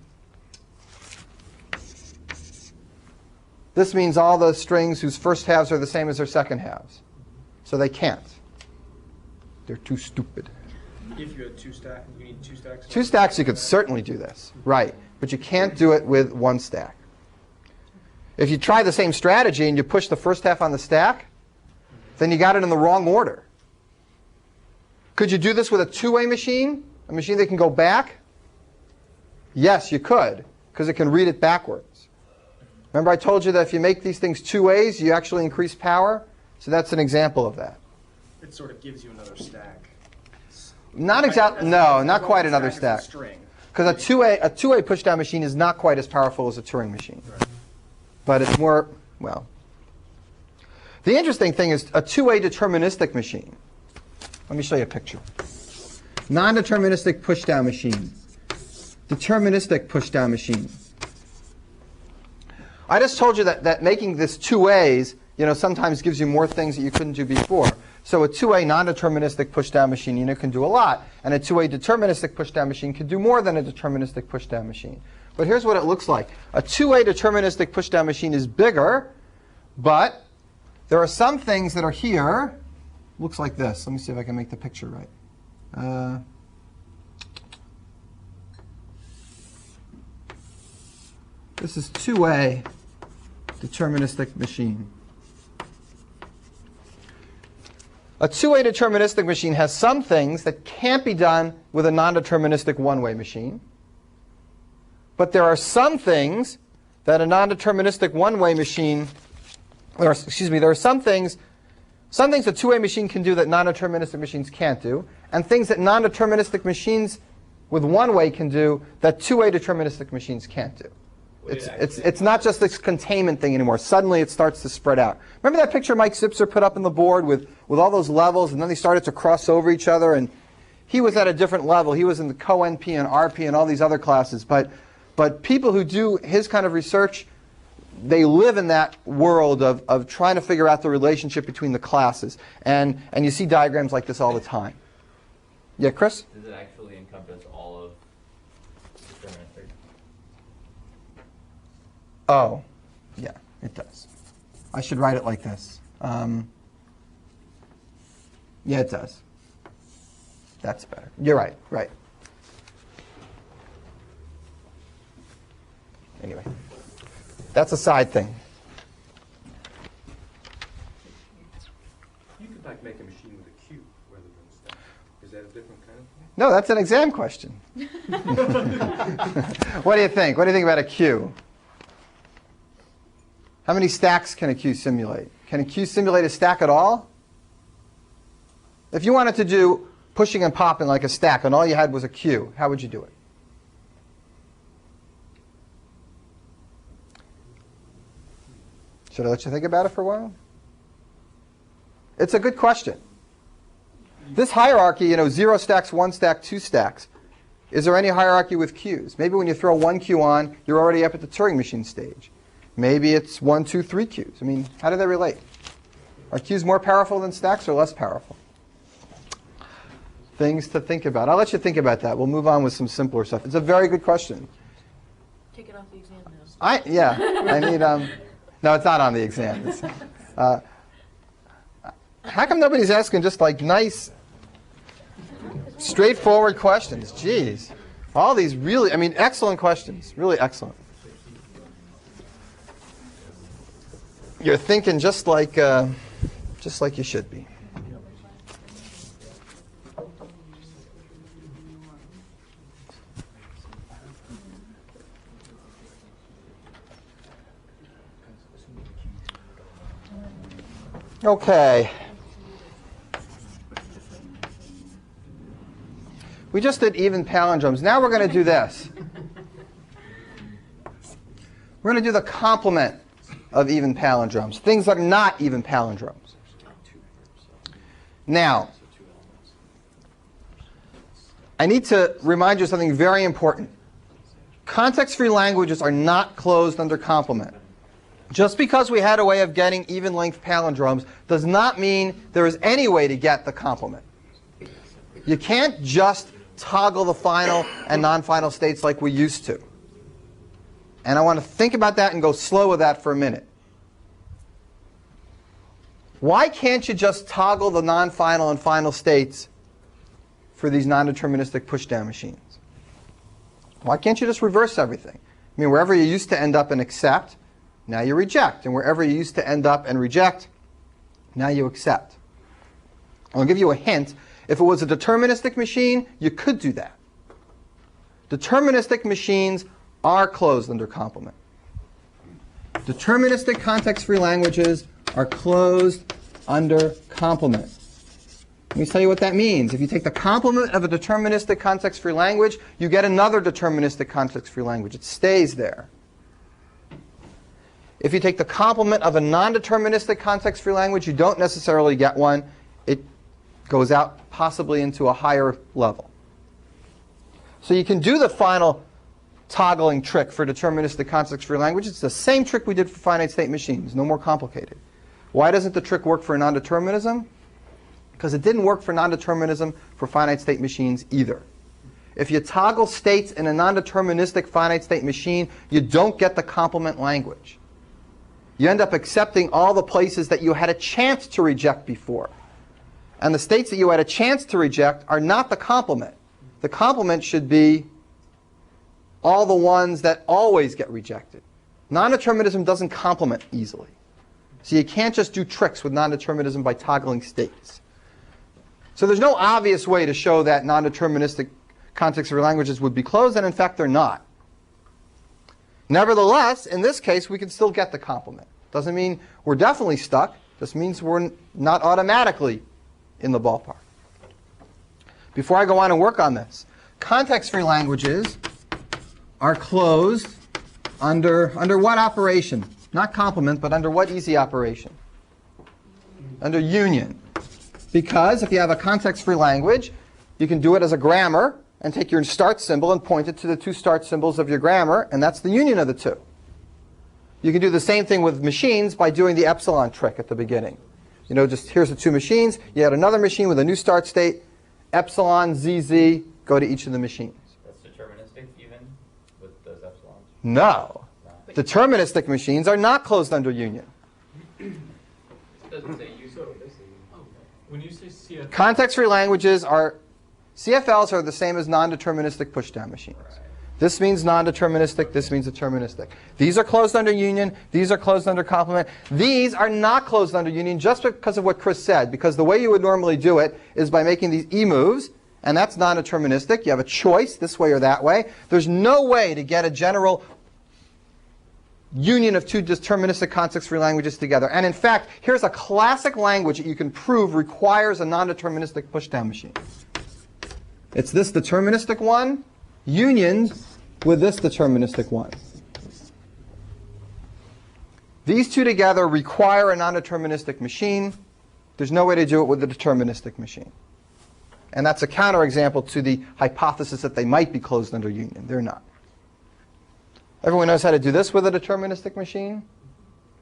This means all the strings whose first halves are the same as their second halves. So they can't. They're too stupid. If you had 2 stacks, you need 2 stacks? 2 stacks, you could certainly do this. Right. But you can't do it with 1 stack. If you try the same strategy and you push the first half on the stack, then you got it in the wrong order. Could you do this with a 2-way machine? A machine that can go back? Yes, you could, because it can read it backwards. Remember I told you that if you make these things 2 ways, you actually increase power? So that's an example of that. It sort of gives you another stack. Not exactly. No, not quite another stack. String. Because a two-way pushdown machine is not quite as powerful as a Turing machine. Right. But it's more, well. The interesting thing is a 2-way deterministic machine. Let me show you a picture. Non-deterministic pushdown machine. Deterministic pushdown machine. I just told you that making this 2 ways, sometimes gives you more things that you couldn't do before. So a 2-way non-deterministic pushdown machine, can do a lot. And a 2-way deterministic pushdown machine can do more than a deterministic pushdown machine. But here's what it looks like. A 2-way deterministic pushdown machine is bigger, but there are some things that are here. Looks like this. Let me see if I can make the picture right. This is 2-way deterministic machine. A 2-way deterministic machine has some things that can't be done with a non-deterministic 1-way machine. But there are some things that a non-deterministic 1-way machine, there are some things a 2-way machine can do that non-deterministic machines can't do, and things that non-deterministic machines with 1-way can do that 2-way deterministic machines can't do. It's not just this containment thing anymore. Suddenly it starts to spread out. Remember that picture Mike Zipser put up on the board with all those levels, and then they started to cross over each other, and he was at a different level. He was in the co-NP and RP and all these other classes. But people who do his kind of research, they live in that world of trying to figure out the relationship between the classes. And you see diagrams like this all the time. Yeah, Chris? Does it actually encompass all of deterministic? Oh, yeah, it does. I should write it like this. Yeah, it does. That's better. You're right, right. Anyway, that's a side thing. You could make a machine with a cube rather than a stack. Is that a different kind of thing? No, that's an exam question. What do you think? What do you think about a queue? How many stacks can a queue simulate? Can a queue simulate a stack at all? If you wanted to do pushing and popping like a stack and all you had was a queue, how would you do it? Should I let you think about it for a while? It's a good question. This hierarchy, 0 stacks, 1 stack, 2 stacks. Is there any hierarchy with queues? Maybe when you throw 1 queue on, you're already up at the Turing machine stage. Maybe it's 1, 2, 3 queues. I mean, how do they relate? Are queues more powerful than stacks or less powerful? Things to think about. I'll let you think about that. We'll move on with some simpler stuff. It's a very good question. Take it off the exam now. I need, no, it's not on the exam. How come nobody's asking just like nice, straightforward questions? Jeez. All these really, excellent questions. Really excellent. You're thinking just like you should be. Okay. We just did even palindromes. Now we're going to do this. We're going to do the complement of even palindromes, things that are not even palindromes. Now, I need to remind you of something very important. Context-free languages are not closed under complement. Just because we had a way of getting even-length palindromes does not mean there is any way to get the complement. You can't just toggle the final and non-final states like we used to. And I want to think about that and go slow with that for a minute. Why can't you just toggle the non-final and final states for these non-deterministic pushdown machines? Why can't you just reverse everything? Wherever you used to end up and accept, now you reject. And wherever you used to end up and reject, now you accept. I'll give you a hint. If it was a deterministic machine, you could do that. Deterministic machines are closed under complement. Deterministic context-free languages are closed under complement. Let me tell you what that means. If you take the complement of a deterministic context-free language, you get another deterministic context-free language. It stays there. If you take the complement of a non-deterministic context-free language, you don't necessarily get one. It goes out possibly into a higher level. So you can do the final toggling trick for deterministic context-free languages. It's the same trick we did for finite state machines, no more complicated. Why doesn't the trick work for non-determinism? Because it didn't work for non-determinism for finite state machines either. If you toggle states in a non-deterministic finite state machine, you don't get the complement language. You end up accepting all the places that you had a chance to reject before. And the states that you had a chance to reject are not the complement. The complement should be all the ones that always get rejected. Non-determinism doesn't complement easily. So you can't just do tricks with non-determinism by toggling states. So there's no obvious way to show that non-deterministic context-free languages would be closed, and in fact they're not. Nevertheless, in this case, we can still get the complement. Doesn't mean we're definitely stuck. This means we're not automatically in the ballpark. Before I go on and work on this, context-free languages are closed under what operation? Not complement, but under what easy operation? Under union. Because if you have a context-free language, you can do it as a grammar and take your start symbol and point it to the two start symbols of your grammar, and that's the union of the two. You can do the same thing with machines by doing the epsilon trick at the beginning. Just here's the two machines. You add another machine with a new start state. Epsilon, ZZ, go to each of the machines. That's deterministic even with those epsilons? No. Deterministic machines are not closed under union. It doesn't say use. When you say CFL, Context-free languages are, CFLs are the same as non-deterministic pushdown machines. Right. This means non-deterministic, this means deterministic. These are closed under union, these are closed under complement. These are not closed under union just because of what Chris said, because the way you would normally do it is by making these E moves, and that's non-deterministic. You have a choice this way or that way. There's no way to get a general union of two deterministic context-free languages together. And in fact, here's a classic language that you can prove requires a non-deterministic pushdown machine. It's this deterministic one unions with this deterministic one. These two together require a non-deterministic machine. There's no way to do it with a deterministic machine. And that's a counterexample to the hypothesis that they might be closed under union. They're not. Everyone knows how to do this with a deterministic machine?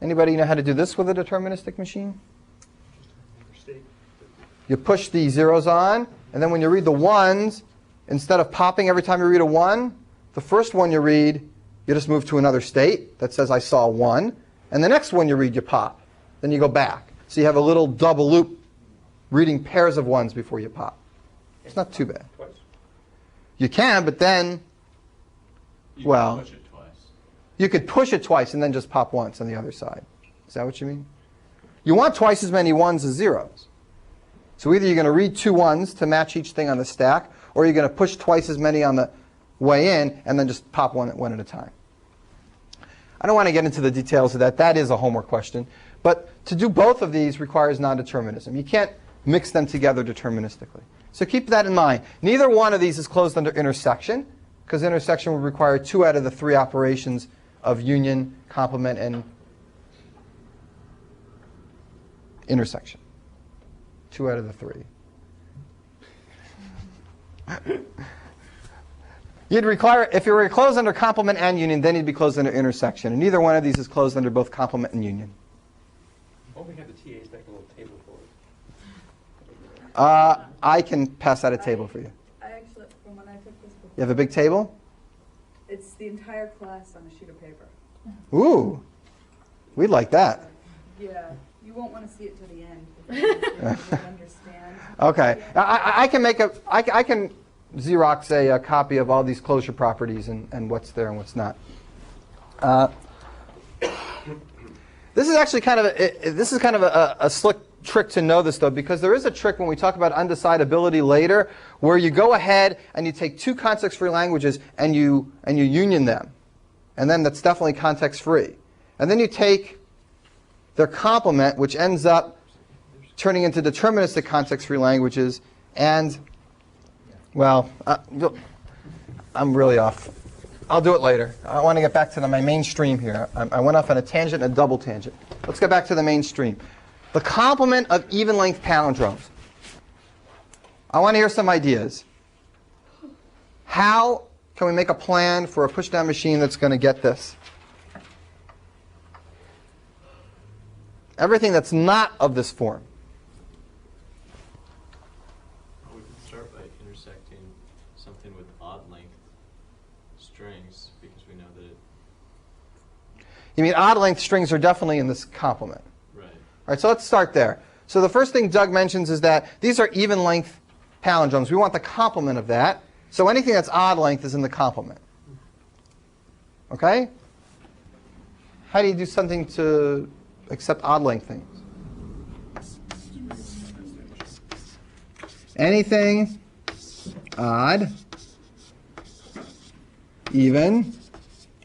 Anybody know how to do this with a deterministic machine? You push the zeros on, and then when you read the ones, instead of popping every time you read a 1, the first one you read, you just move to another state that says I saw 1, and the next one you read, you pop. Then you go back. So you have a little double loop reading pairs of 1s before you pop. It's not too bad. Twice. You can, but then, You well, can push it twice. you could push it twice and then just pop once on the other side. Is that what you mean? You want twice as many 1s as zeros. So either you're going to read 2 1s to match each thing on the stack, or you're going to push twice as many on the way in and then just pop one at a time. I don't want to get into the details of that. That is a homework question. But to do both of these requires non-determinism. You can't mix them together deterministically. So keep that in mind. Neither one of these is closed under intersection, because intersection would require 2 out of the 3 operations of union, complement, and intersection. 2 out of the 3. You'd require, if you were closed under complement and union, then you'd be closed under intersection. And neither one of these is closed under both complement and union. Why don't we have the TAs make a little table for us? I can pass out a table for you. I actually, from when I took this before, You have a big table? it's the entire class on a sheet of paper. Ooh, we'd like that. Yeah, you won't want to see it to the end. You'll understand. Okay, I can make I can Xerox a copy of all these closure properties and what's there and what's not. This is actually kind of a slick trick to know this, though, because there is a trick when we talk about undecidability later, where you go ahead and you take 2 context-free languages and you union them, and then that's definitely context-free. And then you take their complement, which ends up turning into deterministic context-free languages, and well, I'm really off. I'll do it later. I want to get back to my mainstream here. I went off on a tangent and a double tangent. Let's get back to the mainstream. The complement of even-length palindromes. I want to hear some ideas. How can we make a plan for a pushdown machine that's going to get this? Everything that's not of this form. We can start by intersecting something with odd length strings, because we know that it... You mean odd length strings are definitely in this complement. Right. All right, so let's start there. So the first thing Doug mentions is that these are even length palindromes. We want the complement of that. So anything that's odd length is in the complement. Okay? How do you do something to accept odd length things? Anything odd, even,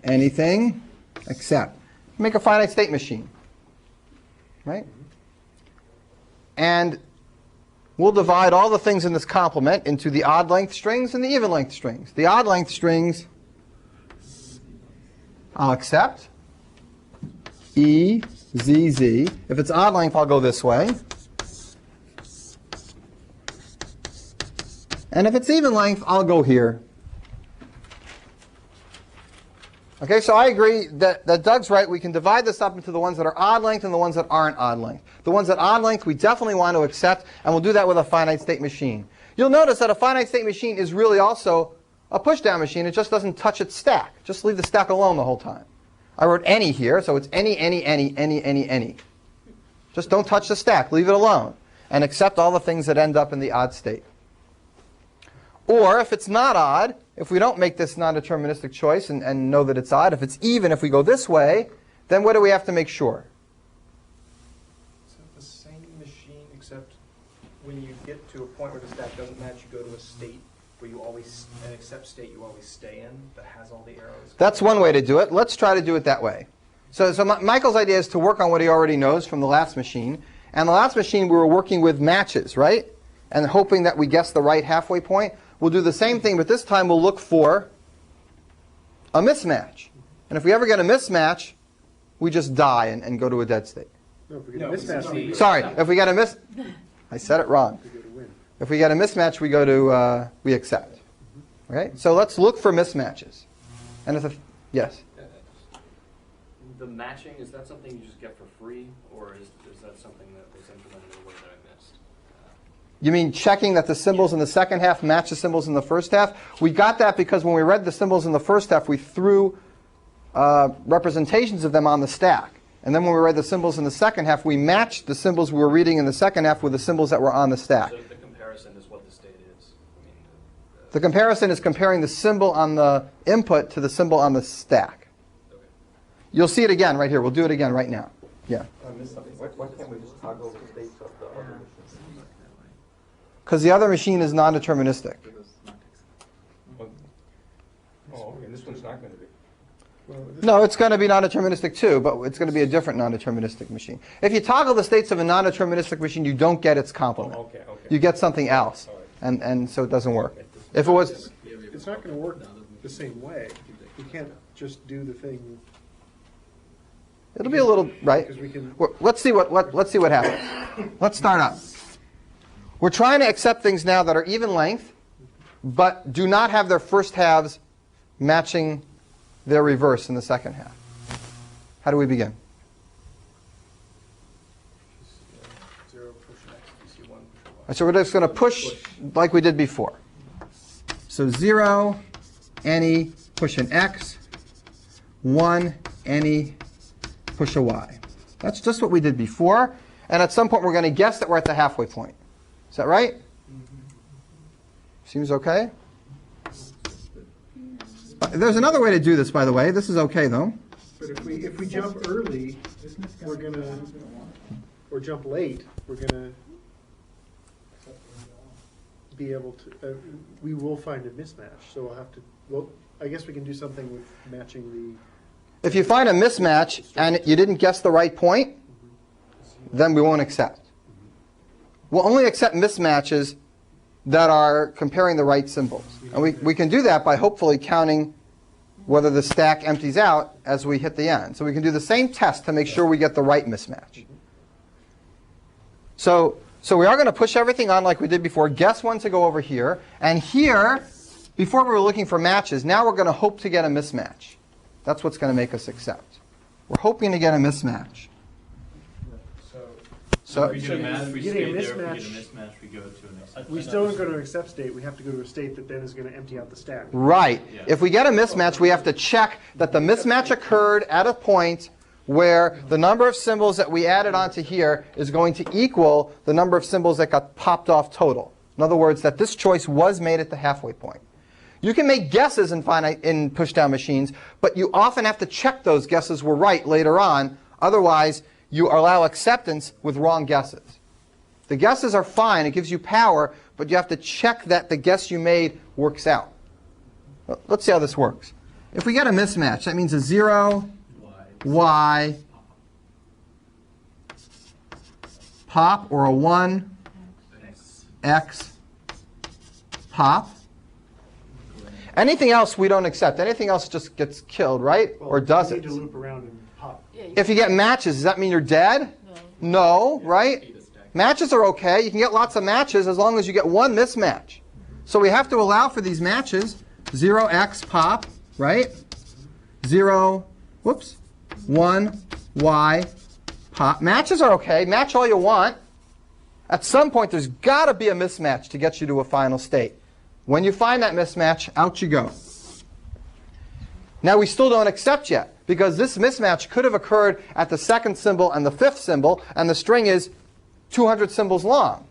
anything except. Make a finite state machine. Right? And we'll divide all the things in this complement into the odd length strings and the even length strings. The odd length strings I'll accept. E, Z, Z. If it's odd length, I'll go this way. And if it's even length, I'll go here. Okay, so I agree that Doug's right. We can divide this up into the ones that are odd length and the ones that aren't odd length. The ones that are odd length we definitely want to accept, and we'll do that with a finite state machine. You'll notice that a finite state machine is really also a pushdown machine. It just doesn't touch its stack. Just leave the stack alone the whole time. I wrote any here, so it's any. Just don't touch the stack. Leave it alone. And accept all the things that end up in the odd state. Or if it's not odd, if we don't make this non-deterministic choice and know that it's odd, if it's even, if we go this way, then what do we have to make sure? Is it the same machine, except when you get to a point where the stack doesn't match, you go to a state where you always, an accept state you always stay in, that has all the arrows? That's one way to do it. Let's try to do it that way. So Michael's idea is to work on what he already knows from the last machine. And the last machine we were working with matches, right? And hoping that we guess the right halfway point. We'll do the same thing, but this time we'll look for a mismatch. And if we ever get a mismatch, we just die and go to a dead state. No, if we get a No, mismatch, we Sorry, if we get a I said it wrong. go to win. If we get a mismatch, we go to, we accept. Okay? So let's look for mismatches. And if, yes? The matching, is that something you just get for free, or is that something that was implemented in a way that I missed? You mean checking that the symbols in the second half match the symbols in the first half? We got that because when we read the symbols in the first half, we threw representations of them on the stack. And then when we read the symbols in the second half, we matched the symbols we were reading in the second half with the symbols that were on the stack. So the comparison is what the state is. I mean, The comparison is comparing the symbol on the input to the symbol on the stack. okay. You'll see it again right here. We'll do it again right now. Yeah. I missed something. Why can't we just toggle the states of the other machines? Because the other machine is non-deterministic. Oh, okay, this one's not going to be. No, it's going to be non-deterministic too, but it's going to be a different non-deterministic machine. If you toggle the states of a non-deterministic machine, you don't get its complement. Oh, okay. You get something else, All right. and so it doesn't work. If it was, It's not going to work the same way. You can't just do the thing. it'll be a little right. Because we can. Let's see what happens. Let's start up. We're trying to accept things now that are even length, but do not have their first halves matching their reverse in the second half. How do we begin? 0, push X, DC 1, push Y. So we're just going to push like we did before. So 0, any, push an X. 1, any, push a Y. That's just what we did before. And at some point we're going to guess that we're at the halfway point. Is that right? Seems okay? There's another way to do this, by the way. This is okay, though. But if we jump early, we're gonna, or jump late, we're gonna be able to. We will find a mismatch. So we'll have to. Well, I guess we can do something with matching If you find a mismatch and you didn't guess the right point, then we won't accept. We'll only accept mismatches that are comparing the right symbols. And we can do that by hopefully counting whether the stack empties out as we hit the end. So we can do the same test to make sure we get the right mismatch. So we are going to push everything on like we did before, guess one to go over here. And here, before we were looking for matches, now we're going to hope to get a mismatch. That's what's going to make us accept. We're hoping to get a mismatch. So If we get a match, we getting a stay there. If we get a mismatch- mismatch, we go to an accept. we still don't go to an accept state. We have to go to a state that then is going to empty out the stack. right. Yeah. If we get a mismatch, we have to check that the mismatch occurred at a point where the number of symbols that we added onto here is going to equal the number of symbols that got popped off total. In other words, that this choice was made at the halfway point. You can make guesses in pushdown machines, but you often have to check those guesses were right later on. Otherwise, you allow acceptance with wrong guesses. The guesses are fine. It gives you power, but you have to check that the guess you made works out. Let's see how this works. If we get a mismatch, that means a 0, Y, pop, or a 1, X, pop. Anything else we don't accept. Anything else just gets killed, right? Well, Or does we it? need to loop around and pop. If you get matches, does that mean you're dead? No, right? Matches are okay. You can get lots of matches as long as you get one mismatch. So we have to allow for these matches. 0x pop, right? 0, whoops, 1 y pop. Matches are okay. Match all you want. At some point, there's got to be a mismatch to get you to a final state. When you find that mismatch, out you go. Now we still don't accept yet, because this mismatch could have occurred at the second symbol and the fifth symbol, and the string is 200 symbols long.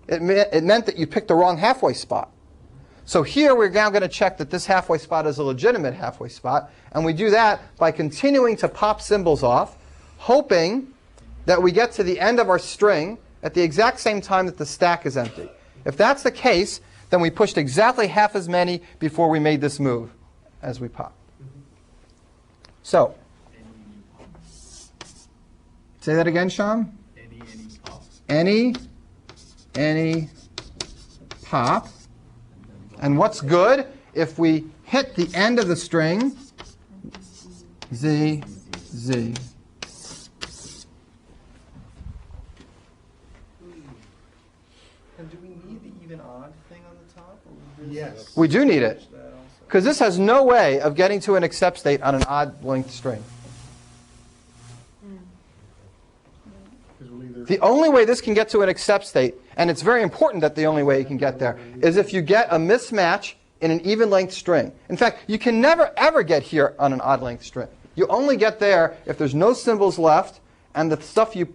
It meant that you picked the wrong halfway spot. So here we're now going to check that this halfway spot is a legitimate halfway spot, and we do that by continuing to pop symbols off, hoping that we get to the end of our string at the exact same time that the stack is empty. If that's the case, then we pushed exactly half as many before we made this move as we pop. So, say that again, Sham? Any pop. And what's good? If we hit the end of the string, Z, Z. even odd thing on the top? Or would this Yes. We do need it. match that also? Because this has no way of getting to an accept state on an odd length string. Because we'll either The only way this can get to an accept state, and it's very important that the only way you can get there, is if you get a mismatch in an even length string. In fact, you can never ever get here on an odd length string. You only get there if there's no symbols left and the stuff you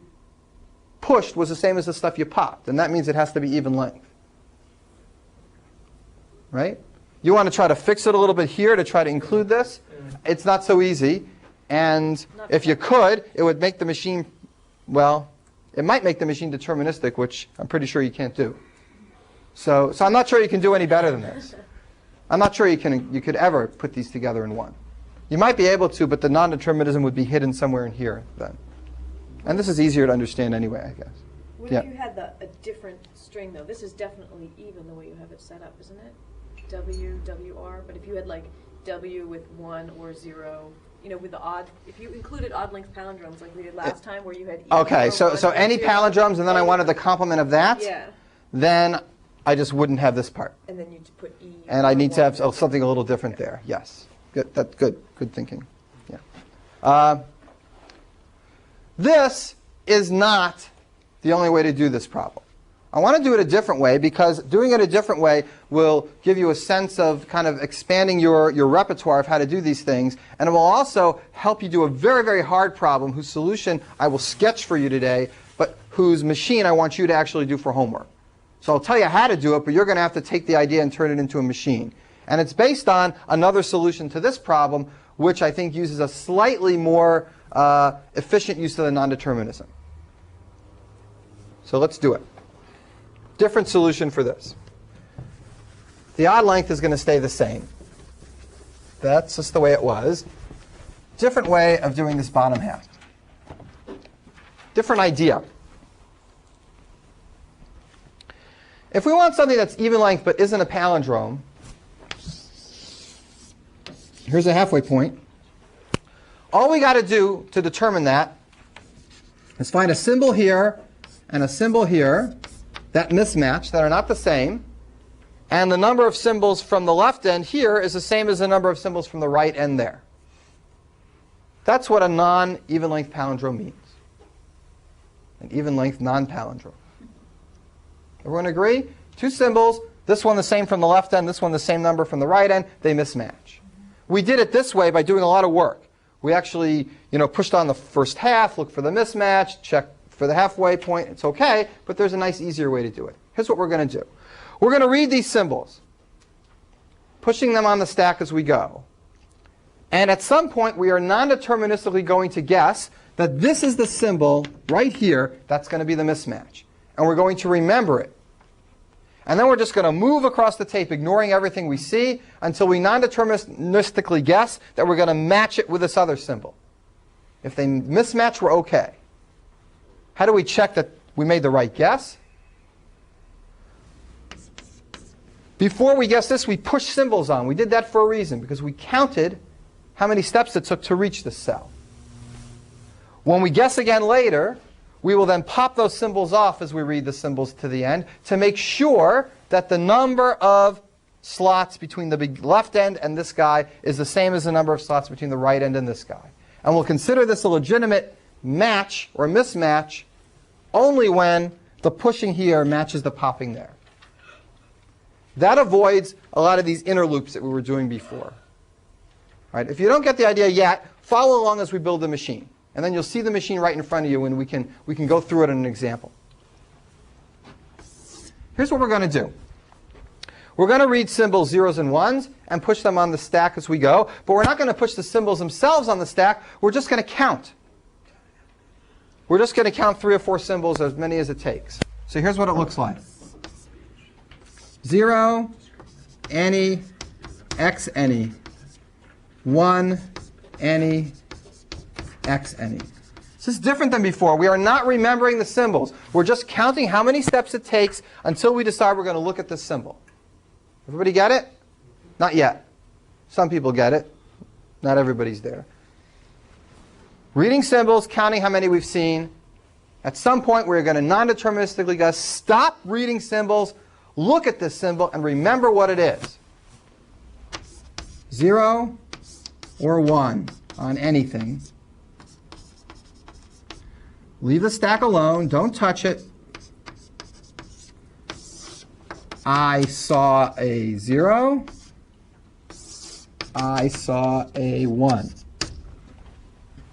pushed was the same as the stuff you popped. And that means it has to be even length. Right? You want to try to fix it a little bit here to try to include this. It's not so easy. And if you could, it would make the machine, well, it might make the machine deterministic, which I'm pretty sure you can't do. So I'm not sure you can do any better than this. I'm not sure you could ever put these together in one. You might be able to, but the non-determinism would be hidden somewhere in here then. And this is easier to understand anyway, I guess. What if you had a different string, though? This is definitely even the way you have it set up, isn't it? W, WR. But if you had like W with 1 or 0, you know, with the odd, if you included odd length palindromes like we did last time where you had E Okay, or so 1 or any 0, palindromes and then I wanted the complement of that, yeah. then I just wouldn't have this part. And then you'd put E. And I need to have 1. something a little different there. Yes. Good. That's good. Good thinking. Yeah. This is not the only way to do this problem. I want to do it a different way because doing it a different way will give you a sense of kind of expanding your repertoire of how to do these things. And it will also help you do a very, very hard problem whose solution I will sketch for you today, but whose machine I want you to actually do for homework. So I'll tell you how to do it, but you're going to have to take the idea and turn it into a machine. And it's based on another solution to this problem, which I think uses a slightly more efficient use of the non-determinism. So let's do it. Different solution for this. The odd length is going to stay the same. That's just the way it was. Different way of doing this bottom half. Different idea. If we want something that's even length but isn't a palindrome, here's a halfway point. All we got to do to determine that is find a symbol here and a symbol here that mismatch, that are not the same. And the number of symbols from the left end here is the same as the number of symbols from the right end there. That's what a non-even length palindrome means. An even length non-palindrome. Everyone agree? Two symbols, this one the same from the left end, this one the same number from the right end, they mismatch. We did it this way by doing a lot of work. We actually, pushed on the first half, looked for the mismatch, checked for the halfway point. It's okay, but there's a nice, easier way to do it. Here's what we're going to do. We're going to read these symbols, pushing them on the stack as we go. And at some point, we are non-deterministically going to guess that this is the symbol right here that's going to be the mismatch. And we're going to remember it. And then we're just going to move across the tape, ignoring everything we see, until we non-deterministically guess that we're going to match it with this other symbol. If they mismatch, we're okay. How do we check that we made the right guess? Before we guess this, we push symbols on. We did that for a reason, because we counted how many steps it took to reach this cell. When we guess again later, we will then pop those symbols off as we read the symbols to the end to make sure that the number of slots between the left end and this guy is the same as the number of slots between the right end and this guy. And we'll consider this a legitimate match or mismatch only when the pushing here matches the popping there. That avoids a lot of these inner loops that we were doing before. Right? If you don't get the idea yet, follow along as we build the machine. And then you'll see the machine right in front of you and we can go through it in an example. Here's what we're going to do. We're going to read symbols 0s and 1s and push them on the stack as we go. But we're not going to push the symbols themselves on the stack. We're just going to count. We're just going to count 3 or 4 symbols, as many as it takes. So here's what it looks like. 0, any, x any, 1, any, x any. This is different than before. We are not remembering the symbols. We're just counting how many steps it takes until we decide we're going to look at this symbol. Everybody get it? Not yet. Some people get it. Not everybody's there. Reading symbols, counting how many we've seen. At some point, we're going to non-deterministically guess, stop reading symbols, look at this symbol and remember what it is. 0 or 1 on anything. Leave the stack alone. Don't touch it. I saw a 0. I saw a 1.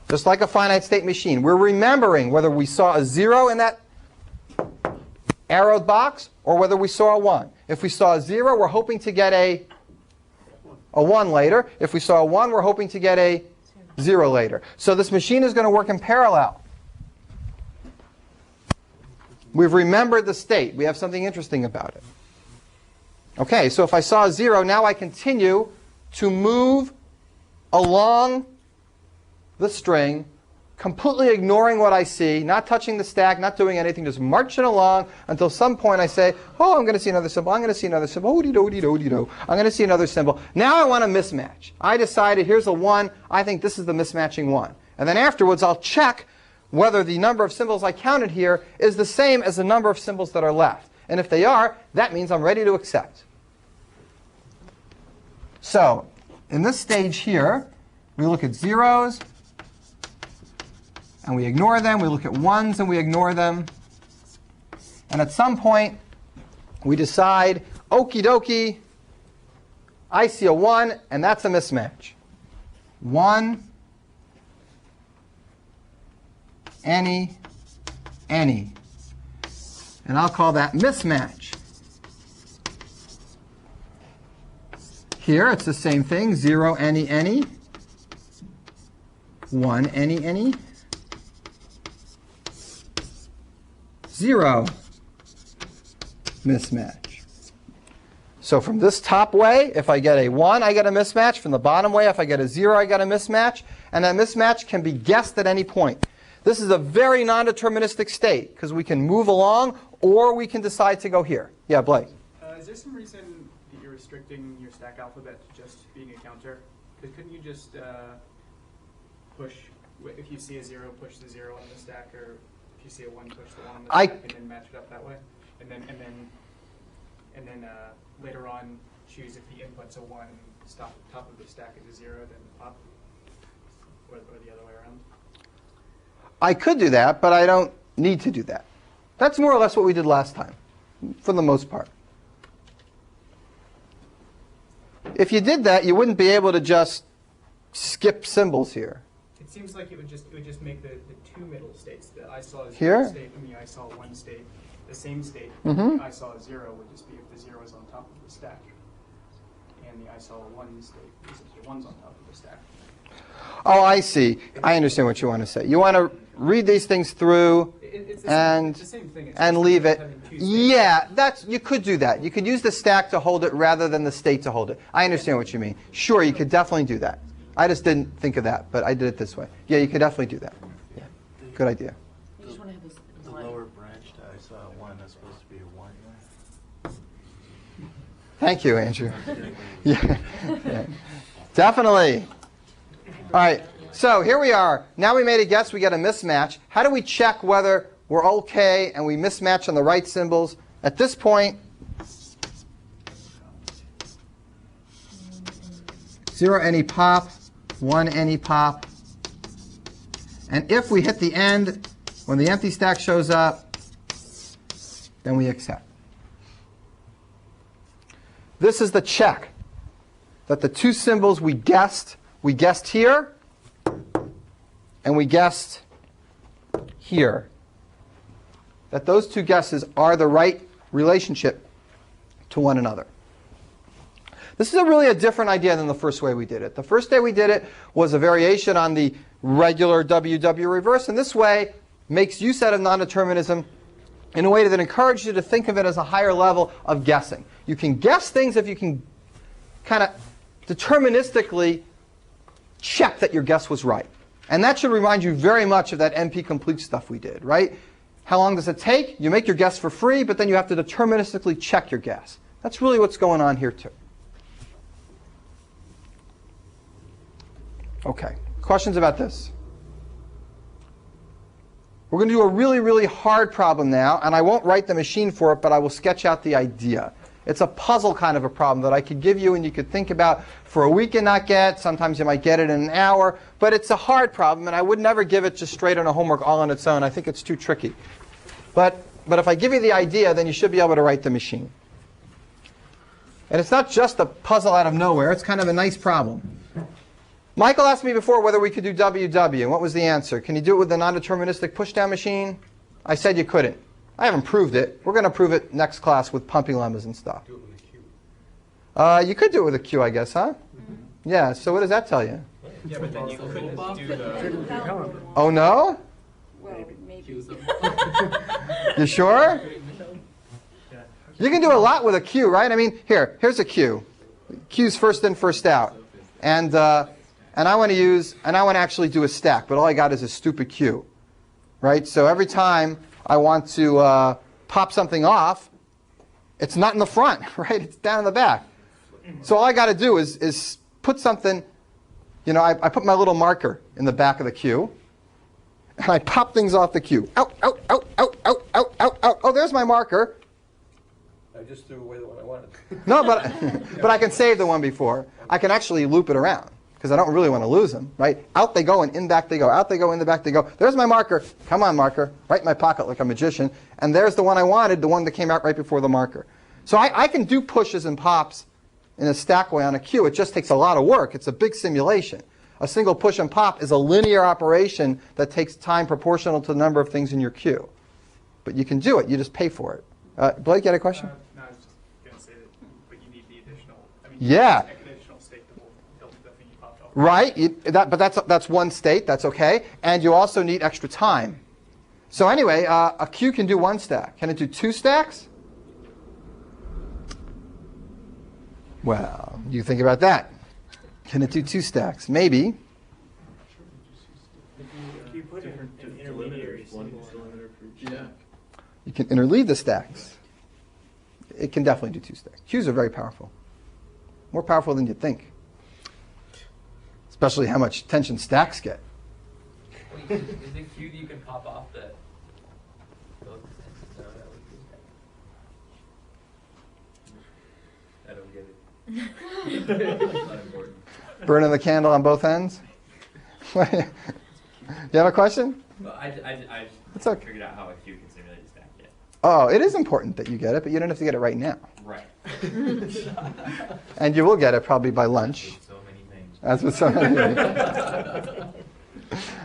Just like a finite state machine. We're remembering whether we saw a 0 in that arrowed box or whether we saw a 1. If we saw a 0, we're hoping to get a 1 later. If we saw a 1, we're hoping to get a 0 later. So this machine is going to work in parallel. We've remembered the state. We have something interesting about it. Okay, so if I saw a 0, now I continue to move along the string, completely ignoring what I see, not touching the stack, not doing anything, just marching along until some point I say, oh, I'm going to see another symbol, I'm going to see another symbol, oh-dee-do-dee-do-dee-do. I'm going to see another symbol. Now I want a mismatch. I decided here's a 1, I think this is the mismatching 1. And then afterwards I'll check whether the number of symbols I counted here is the same as the number of symbols that are left. And if they are, that means I'm ready to accept. So, in this stage here, we look at 0s, and we ignore them. We look at 1s, and we ignore them. And at some point, we decide, okie dokie, I see a 1, and that's a mismatch. 1, any. And I'll call that mismatch. Here, it's the same thing. 0, any. 1, any. 0, mismatch. So from this top way, if I get a 1, I get a mismatch. From the bottom way, if I get a 0, I get a mismatch. And that mismatch can be guessed at any point. This is a very non-deterministic state, because we can move along, or we can decide to go here. Yeah, Blake? Is there some reason that you're restricting your stack alphabet to just being a counter? Because couldn't you just push, if you see a 0, push the 0 on the stack, or if you see a 1, push the 1 on the stack, and then match it up that way? And then later on, choose if the input's a 1, top of the stack is a 0, then pop, or the other way around? I could do that, but I don't need to do that. That's more or less what we did last time, for the most part. If you did that, you wouldn't be able to just skip symbols here. It seems like it would just make the two middle states, the I saw a 0 Here? state and the I saw a 1 state, the same state. Mm-hmm. The I saw a 0 would just be if the 0 is on top of the stack, and the I saw a 1 state is if the 1's on top of the stack. Oh, I see. I understand what you want to say. You want to read these things through and leave it. Yeah, you could do that. You could use the stack to hold it rather than the state to hold it. I understand what you mean. Sure, you could definitely do that. I just didn't think of that, but I did it this way. Yeah, you could definitely do that. Yeah, good idea. You just want to have The lower branch to I saw a 1, that's supposed to be a 1 there. Thank you, Andrew. Yeah. Definitely. All right, so here we are. Now we made a guess, we get a mismatch. How do we check whether we're OK and we mismatch on the right symbols? At this point, 0, any pop, 1, any pop. And if we hit the end, when the empty stack shows up, then we accept. This is the check that the two symbols we guessed here, and we guessed here, that those two guesses are the right relationship to one another. This is really a different idea than the first way we did it. The first way we did it was a variation on the regular WW reverse, and this way makes use out of non-determinism in a way that encourages you to think of it as a higher level of guessing. You can guess things if you can kind of deterministically check that your guess was right. And that should remind you very much of that NP complete stuff we did, right? How long does it take? You make your guess for free, but then you have to deterministically check your guess. That's really what's going on here too. Okay, questions about this? We're going to do a really, really hard problem now, and I won't write the machine for it, but I will sketch out the idea. It's a puzzle kind of a problem that I could give you and you could think about for a week and not get. Sometimes you might get it in an hour, but it's a hard problem, and I would never give it just straight on a homework all on its own. I think it's too tricky. But if I give you the idea, then you should be able to write the machine. And it's not just a puzzle out of nowhere. It's kind of a nice problem. Michael asked me before whether we could do WW, and what was the answer? Can you do it with the non-deterministic pushdown machine? I said you couldn't. I haven't proved it. We're going to prove it next class with pumping lemmas and stuff. Do it with a Q. You could do it with a Q, I guess, huh? Yeah, so what does that tell you? Yeah, but then you couldn't do the. Oh, no? Well, maybe. You sure? You can do a lot with a Q, right? I mean, here's a Q. Q's first in, first out. And I want to actually do a stack, but all I got is a stupid Q, right? So every time I want to pop something off, it's not in the front, right? It's down in the back. So all I got to do is put something, I put my little marker in the back of the Q, and I pop things off the Q. Out, out, out, out, out, out, out, out. Oh, there's my marker. I just threw away the one I wanted. No, but I can save the one before. I can actually loop it around because I don't really want to lose them, right? Out they go and in back they go. Out they go, in the back they go. There's my marker. Come on, marker. Right in my pocket like a magician. And there's the one I wanted, the one that came out right before the marker. So I can do pushes and pops in a stack way on a queue. It just takes a lot of work. It's a big simulation. A single push and pop is a linear operation that takes time proportional to the number of things in your queue. But you can do it. You just pay for it. Blake, you had a question? No, I was just going to say that, but you need the additional, Yeah. additional state that will build the thing you popped off. Right, but that's one state, that's okay. And you also need extra time. So anyway, a queue can do one stack. Can it do two stacks? Well, you think about that. Can it do two stacks? Maybe. You put an intermediary symbol. Yeah. You can interleave the stacks. It can definitely do two stacks. Queues are very powerful. More powerful than you think. Especially how much attention stacks get. Wait, is it Q that you can pop off the... I don't get it. It's not important. Burning the candle on both ends? You have a question? Well, I It's okay. figured out how a Q can simulate a stack yet. Oh, it is important that you get it, but you don't have to get it right now. Right. And you will get it probably by lunch. So many things. That's what so many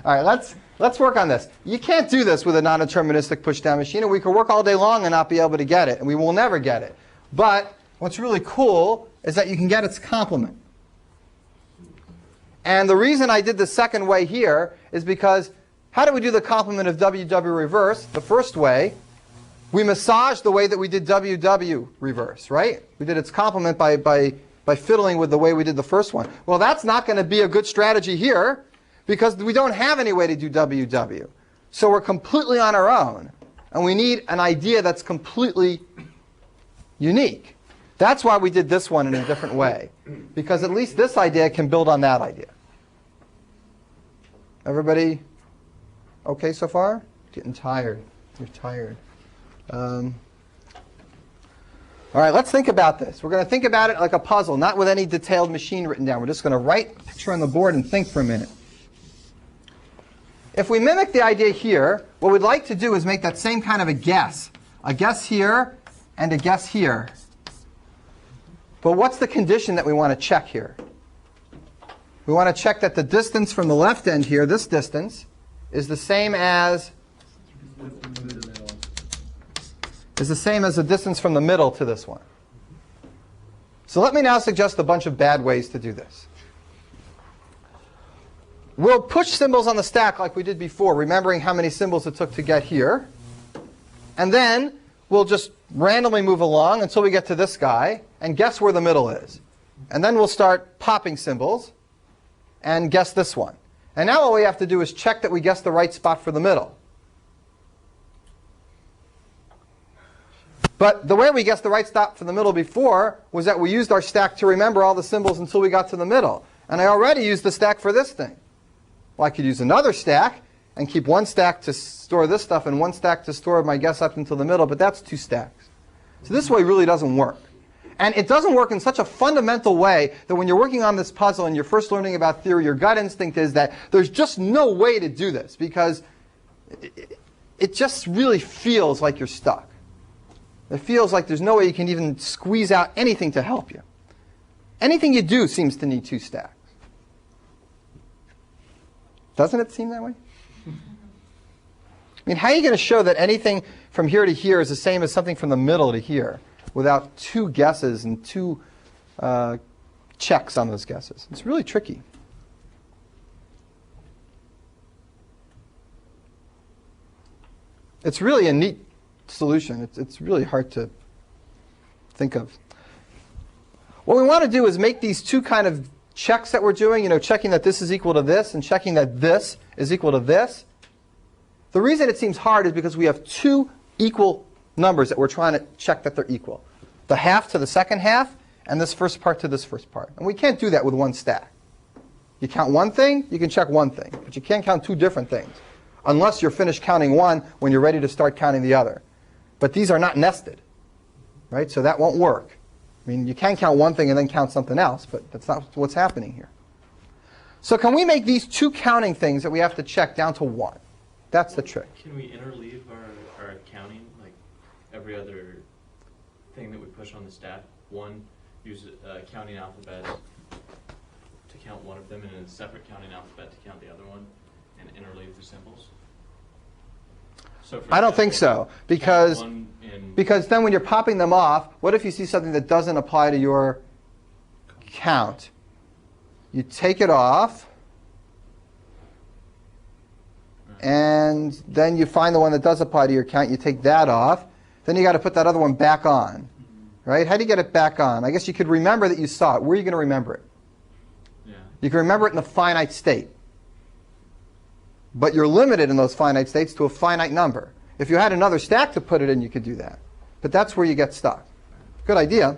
All right, let's work on this. You can't do this with a non-deterministic pushdown machine, and we could work all day long and not be able to get it, and we will never get it. But what's really cool is that you can get its complement. And the reason I did the second way here is because how do we do the complement of WW reverse? The first way, we massaged the way that we did WW reverse, right? We did its complement by fiddling with the way we did the first one. Well, that's not going to be a good strategy here because we don't have any way to do WW. So we're completely on our own. And we need an idea that's completely unique. That's why we did this one in a different way. Because at least this idea can build on that idea. Everybody okay so far? Getting tired. You're tired. All right, let's think about this. We're going to think about it like a puzzle, not with any detailed machine written down. We're just going to write a picture on the board and think for a minute. If we mimic the idea here, what we'd like to do is make that same kind of a guess here and a guess here. But what's the condition that we want to check here? We want to check that the distance from the left end here, this distance, is the same as the distance from the middle to this one. So let me now suggest a bunch of bad ways to do this. We'll push symbols on the stack like we did before, remembering how many symbols it took to get here. And then we'll just randomly move along until we get to this guy and guess where the middle is. And then we'll start popping symbols and guess this one. And now all we have to do is check that we guess the right spot for the middle. But the way we guessed the right spot for the middle before was that we used our stack to remember all the symbols until we got to the middle. And I already used the stack for this thing. Well, I could use another stack and keep one stack to store this stuff and one stack to store my guess up until the middle, but that's 2 stacks. So this way really doesn't work. And it doesn't work in such a fundamental way that when you're working on this puzzle and you're first learning about theory, your gut instinct is that there's just no way to do this because it just really feels like you're stuck. It feels like there's no way you can even squeeze out anything to help you. Anything you do seems to need 2 stacks. Doesn't it seem that way? I mean, how are you going to show that anything from here to here is the same as something from the middle to here without 2 guesses and 2 checks on those guesses? It's really tricky. It's really a neat solution. It's really hard to think of. What we want to do is make these 2 kind of checks that we're doing, checking that this is equal to this and checking that this is equal to this. The reason it seems hard is because we have 2 equal numbers that we're trying to check that they're equal. The half to the second half and this first part to this first part. And we can't do that with 1 stack. You count one thing, you can check one thing, but you can't count 2 different things unless you're finished counting one when you're ready to start counting the other. But these are not nested, right? So that won't work. I mean, you can count one thing and then count something else, but that's not what's happening here. So can we make these 2 counting things that we have to check down to 1? That's the trick. Can we interleave our counting, like every other thing that we push on the stack? Use a counting alphabet to count one of them, and a separate counting alphabet to count the other one, and interleave the symbols? So I don't think so, because then when you're popping them off, what if you see something that doesn't apply to your count? You take it off, and then you find the one that does apply to your count. You take that off. Then you got to put that other one back on, right? How do you get it back on? I guess you could remember that you saw it. Where are you going to remember it? Yeah. You can remember it in a finite state. But you're limited in those finite states to a finite number. If you had another stack to put it in, you could do that. But that's where you get stuck. Good idea,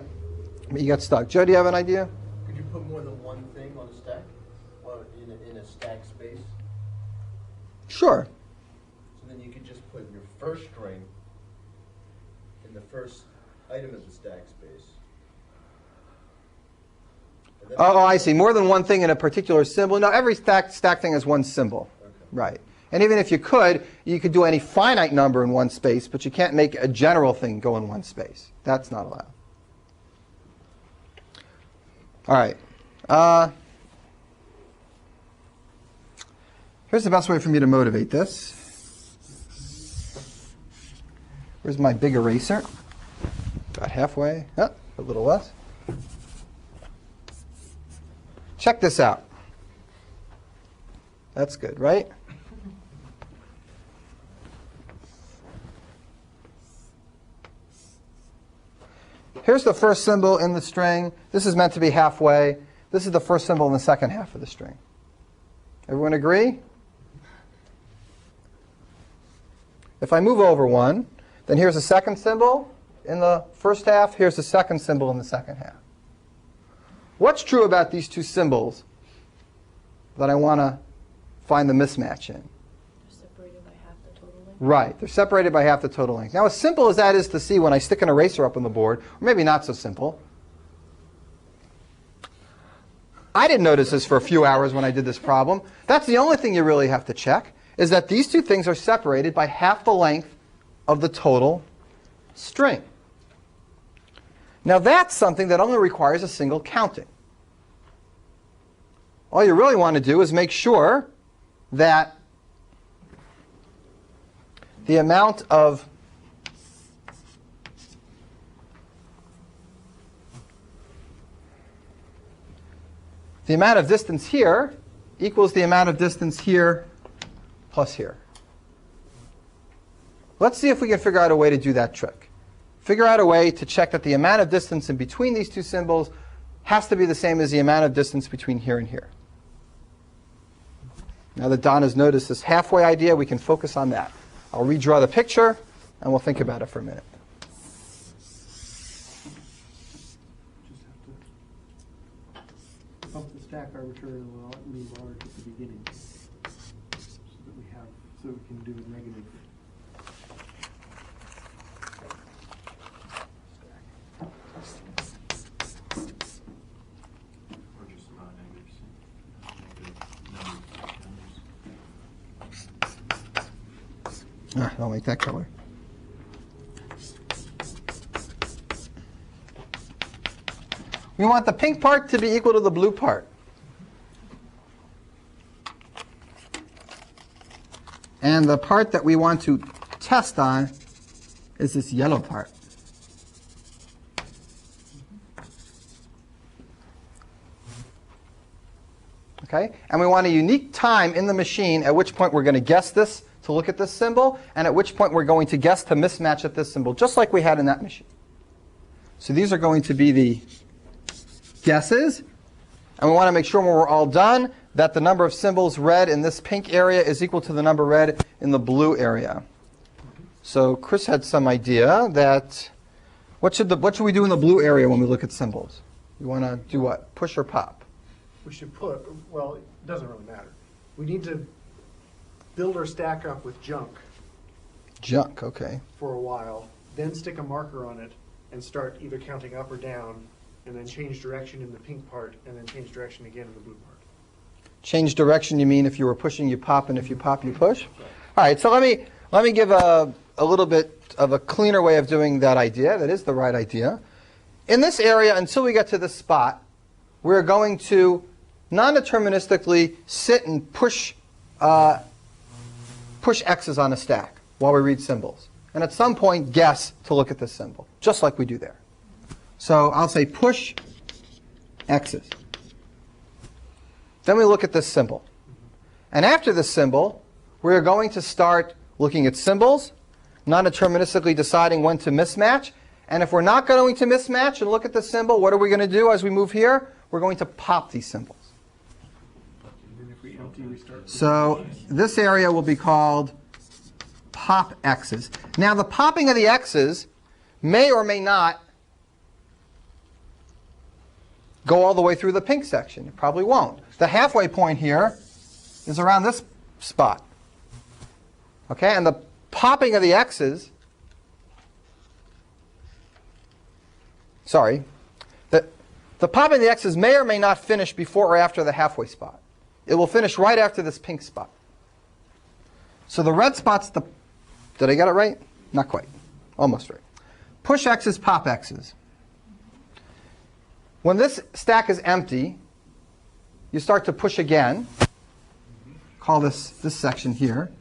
but you get stuck. Joe, do you have an idea? Could you put more than one thing on a stack? Or in a stack space? Sure. So then you could just put your first string in the first item of the stack space. Oh, I see. More than one thing in a particular symbol. No, every stack thing has one symbol. Okay. Right. And even if you could do any finite number in one space, but you can't make a general thing go in one space. That's not allowed. All right. Here's the best way for me to motivate this. Where's my big eraser? About halfway. Oh, a little less. Check this out. That's good, right? Here's the first symbol in the string. This is meant to be halfway. This is the first symbol in the second half of the string. Everyone agree? If I move over one, then here's the second symbol in the first half. Here's the second symbol in the second half. What's true about these 2 symbols that I want to find the mismatch in? They're separated by half the total length. Right. They're separated by half the total length. Now, as simple as that is to see when I stick an eraser up on the board, or maybe not so simple, I didn't notice this for a few hours when I did this problem. That's the only thing you really have to check, is that these 2 things are separated by half the length of the total string. Now that's something that only requires a single counting. All you really want to do is make sure that the amount of distance here equals the amount of distance here plus here. Let's see if we can figure out a way to do that trick. Figure out a way to check that the amount of distance in between these 2 symbols has to be the same as the amount of distance between here and here. Now that Don has noticed this halfway idea, we can focus on that. I'll redraw the picture, and we'll think about it for a minute. Just have to bump the stack arbitrarily large at the beginning, so that we have So we can do negative. Or just negatives. Negative numbers. I'll make that color. We want the pink part to be equal to the blue part. And the part that we want to test on is this yellow part. Okay? And we want a unique time in the machine at which point we're going to guess this to look at this symbol, and at which point we're going to guess to mismatch at this symbol, just like we had in that machine. So these are going to be the guesses. And we want to make sure when we're all done that the number of symbols read in this pink area is equal to the number read in the blue area. So Chris had some idea that what should we do in the blue area when we look at symbols? You want to do what? Push or pop? We should put, well, it doesn't really matter. We need to build our stack up with junk Junk, okay. for a while, then stick a marker on it and start either counting up or down, and then change direction in the pink part, and then change direction again in the blue part. Change direction, you mean if you were pushing, you pop, and if you pop, you push? All right, so let me give a little bit of a cleaner way of doing that idea. That is the right idea. In this area, until we get to this spot, we're going to non-deterministically sit and push X's on a stack while we read symbols. And at some point, guess to look at this symbol, just like we do there. So I'll say push X's. Then we look at this symbol. And after this symbol, we're going to start looking at symbols, non-deterministically deciding when to mismatch. And if we're not going to mismatch and look at the symbol, what are we going to do as we move here? We're going to pop these symbols. So this area will be called pop X's. Now the popping of the X's may or may not go all the way through the pink section. It probably won't. The halfway point here is around this spot. Okay, and the popping of the X's, the popping of the X's may or may not finish before or after the halfway spot. It will finish right after this pink spot. So the red spot's the, did I get it right? Not quite. Almost right. Push X's, pop X's. When this stack is empty, you start to push again. Call this section here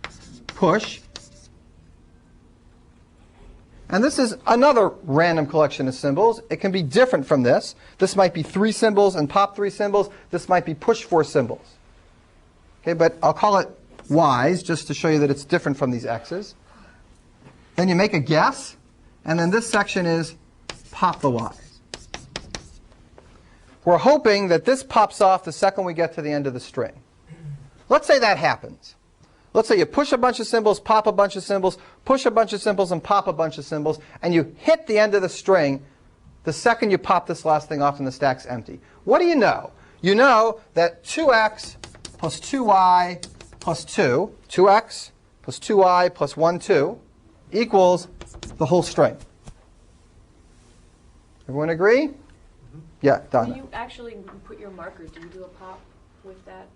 push. And this is another random collection of symbols. It can be different from this. This might be 3 symbols and pop 3 symbols. This might be push 4 symbols. Okay, but I'll call it Y's just to show you that it's different from these X's. Then you make a guess, and then this section is pop the Y's. We're hoping that this pops off the second we get to the end of the string. Let's say that happens. Let's say you push a bunch of symbols, pop a bunch of symbols, push a bunch of symbols, and pop a bunch of symbols, and you hit the end of the string the second you pop this last thing off and the stack's empty. What do you know? You know that 2x plus 2y plus 2, 2x plus 2y plus 1, 2, equals the whole string. Everyone agree? Yeah, Donna. When you actually put your marker, do you do a pop with that?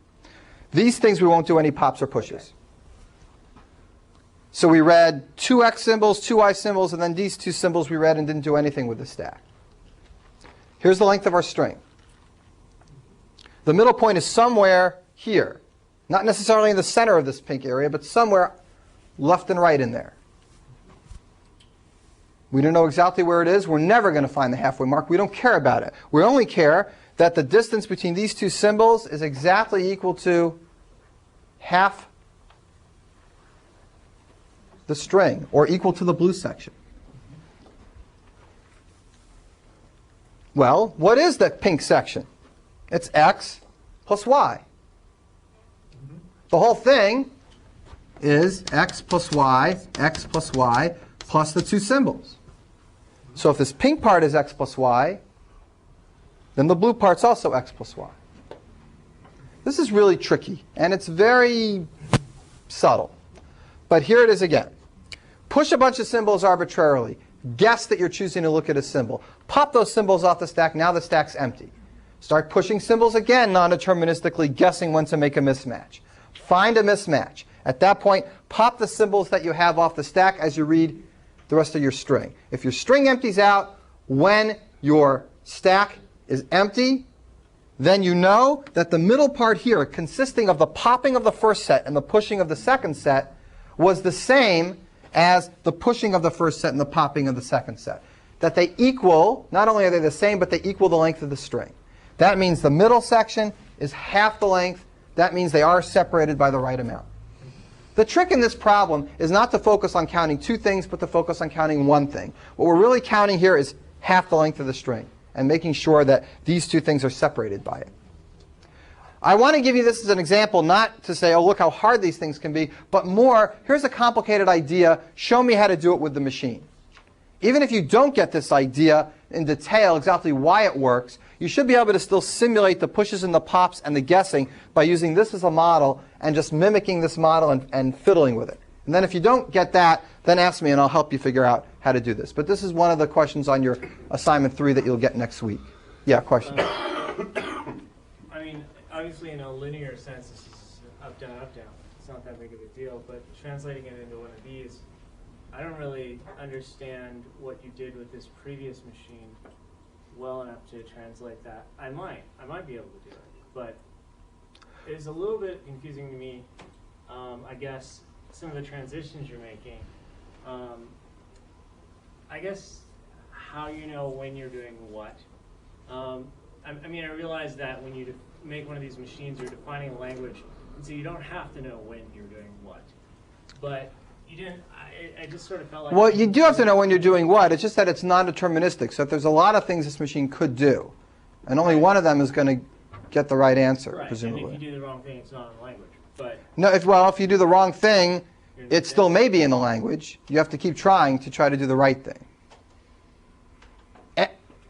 These things we won't do any pops or pushes. So we read 2x symbols, 2y symbols, and then these 2 symbols we read and didn't do anything with the stack. Here's the length of our string. The middle point is somewhere here. Not necessarily in the center of this pink area, but somewhere left and right in there. We don't know exactly where it is. We're never going to find the halfway mark. We don't care about it. We only care that the distance between these 2 symbols is exactly equal to half the string, or equal to the blue section. Well, what is the pink section? It's x plus y. The whole thing is x plus y plus the 2 symbols. So if this pink part is x plus y, then the blue part's also x plus y. This is really tricky, and it's very subtle. But here it is again. Push a bunch of symbols arbitrarily. Guess that you're choosing to look at a symbol. Pop those symbols off the stack. Now the stack's empty. Start pushing symbols again non-deterministically, guessing when to make a mismatch. Find a mismatch. At that point, pop the symbols that you have off the stack as you read the rest of your string. If your string empties out when your stack is empty, then you know that the middle part here, consisting of the popping of the first set and the pushing of the second set, was the same as the pushing of the first set and the popping of the second set. That they equal, not only are they the same, but they equal the length of the string. That means the middle section is half the length. That means they are separated by the right amount. The trick in this problem is not to focus on counting two things, but to focus on counting one thing. What we're really counting here is half the length of the string and making sure that these two things are separated by it. I want to give you this as an example, not to say, oh, look how hard these things can be, but more, here's a complicated idea. Show me how to do it with the machine. Even if you don't get this idea in detail, exactly why it works, you should be able to still simulate the pushes and the pops and the guessing by using this as a model and just mimicking this model and fiddling with it. And then if you don't get that, then ask me and I'll help you figure out how to do this. But this is one of the questions on your assignment 3 that you'll get next week. Yeah, question? I mean, obviously in a linear sense, this is up, down, up, down. It's not that big of a deal, but translating it into one of these, I don't really understand what you did with this previous machine well enough to translate that. I might be able to do it, but it's a little bit confusing to me. I guess some of the transitions you're making. I guess how you know when you're doing what. I mean, I realize that when you make one of these machines, you're defining a language, and so you don't have to know when you're doing what. But you didn't. I just sort of felt like. Well, you do have to know when you're doing what. It's just that it's non-deterministic. So if there's a lot of things this machine could do, and only one of them is going to get the right answer, right. presumably. And if you do the wrong thing, it's not in the language. But no, if you do the wrong thing, it still may be in the language. You have to keep trying to try to do the right thing.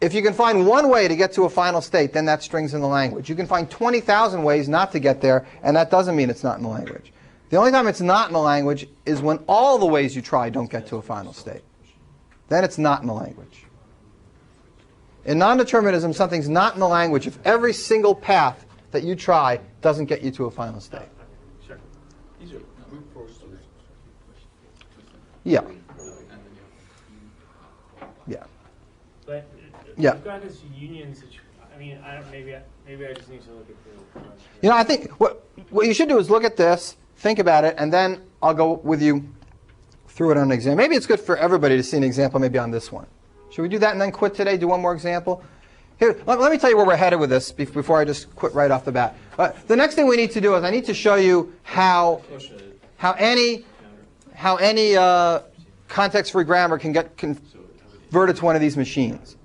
If you can find one way to get to a final state, then that string's in the language. You can find 20,000 ways not to get there, and that doesn't mean it's not in the language. The only time it's not in the language is when all the ways you try don't get to a final state. Then it's not in the language. In non-determinism, something's not in the language if every single path that you try doesn't get you to a final state. Sure. These are brute force solutions. Yeah. Yeah. But Yeah. you've got this union situation. I mean, maybe I just need to look at the. You know, I think what you should do is look at this, think about it, and then I'll go with you through it on an exam. Maybe it's good for everybody to see an example maybe on this one. Should we do that and then quit today, do one more example? Here, let me tell you where we're headed with this before I just quit right off the bat. The next thing we need to do is I need to show you how any context-free grammar can get converted to one of these machines.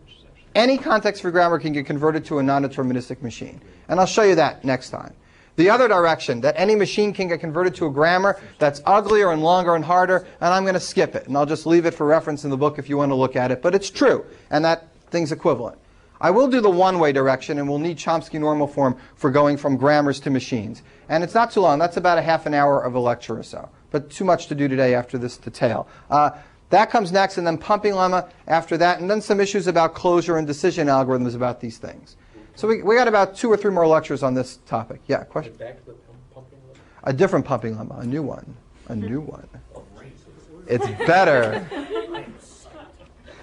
Any context-free grammar can get converted to a non-deterministic machine. And I'll show you that next time. The other direction, that any machine can get converted to a grammar that's uglier and longer and harder, and I'm going to skip it. And I'll just leave it for reference in the book if you want to look at it. But it's true, and that thing's equivalent. I will do the one-way direction, and we'll need Chomsky normal form for going from grammars to machines. And it's not too long. That's about a half an hour of a lecture or so. But too much to do today after this detail. That comes next, and then pumping lemma after that, and then some issues about closure and decision algorithms about these things. So we got about 2 or 3 more lectures on this topic. Yeah, question? Back to the pumping lemma? A different pumping lemma, a new one. A new one. It's better.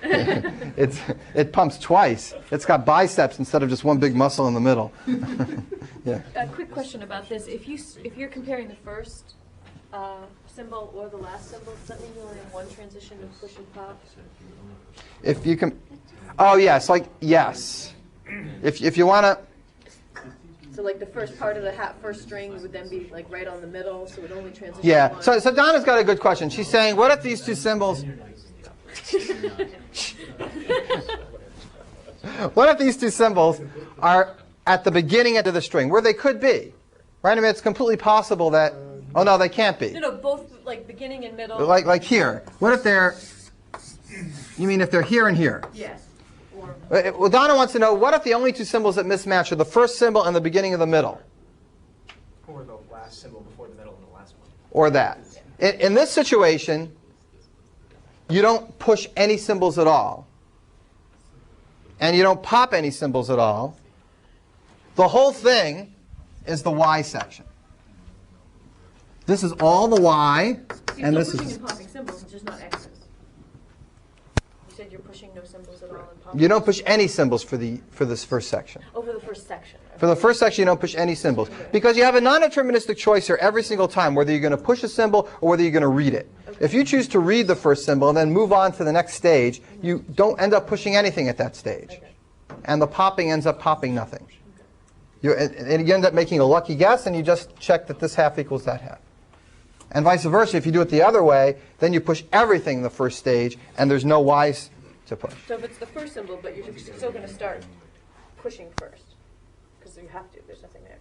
It pumps twice. It's got biceps instead of just one big muscle in the middle. Yeah. A quick question about this. If you're comparing the first symbol or the last symbol, does that mean you only have one transition of push and pop? If you can, oh yes, like yes. If you want to. So like the first part of the first string would then be like right on the middle, so it would only transition. Yeah. One. So Donna's got a good question. She's saying, what if these two symbols? What if these two symbols are at the beginning end of the string, where they could be, right? I mean, it's completely possible that. Oh no, they can't be. No, both like beginning and middle. Like here. What if they're? You mean if they're here and here? Yes. Well, Donna wants to know, what if the only two symbols that mismatch are the first symbol and the beginning of the middle? Or the last symbol before the middle and the last one. Or that. In this situation, you don't push any symbols at all. And you don't pop any symbols at all. The whole thing is the Y section. This is all the Y, You're and still this pushing is... and popping symbols, it's just not X's. You said you're pushing no symbols at all and popping. You don't push any symbols for this first section. Oh, for the first section. For the first section, you don't push any symbols. Because you have a non-deterministic choice here every single time, whether you're going to push a symbol or whether you're going to read it. Okay. If you choose to read the first symbol and then move on to the next stage, you don't end up pushing anything at that stage. Okay. And the popping ends up popping nothing. And you end up making a lucky guess, and you just check that this half equals that half. And vice versa, if you do it the other way, then you push everything in the first stage, and there's no Y's to push. So if it's the first symbol, but you're still going to start pushing first. Because you have to, there's nothing there.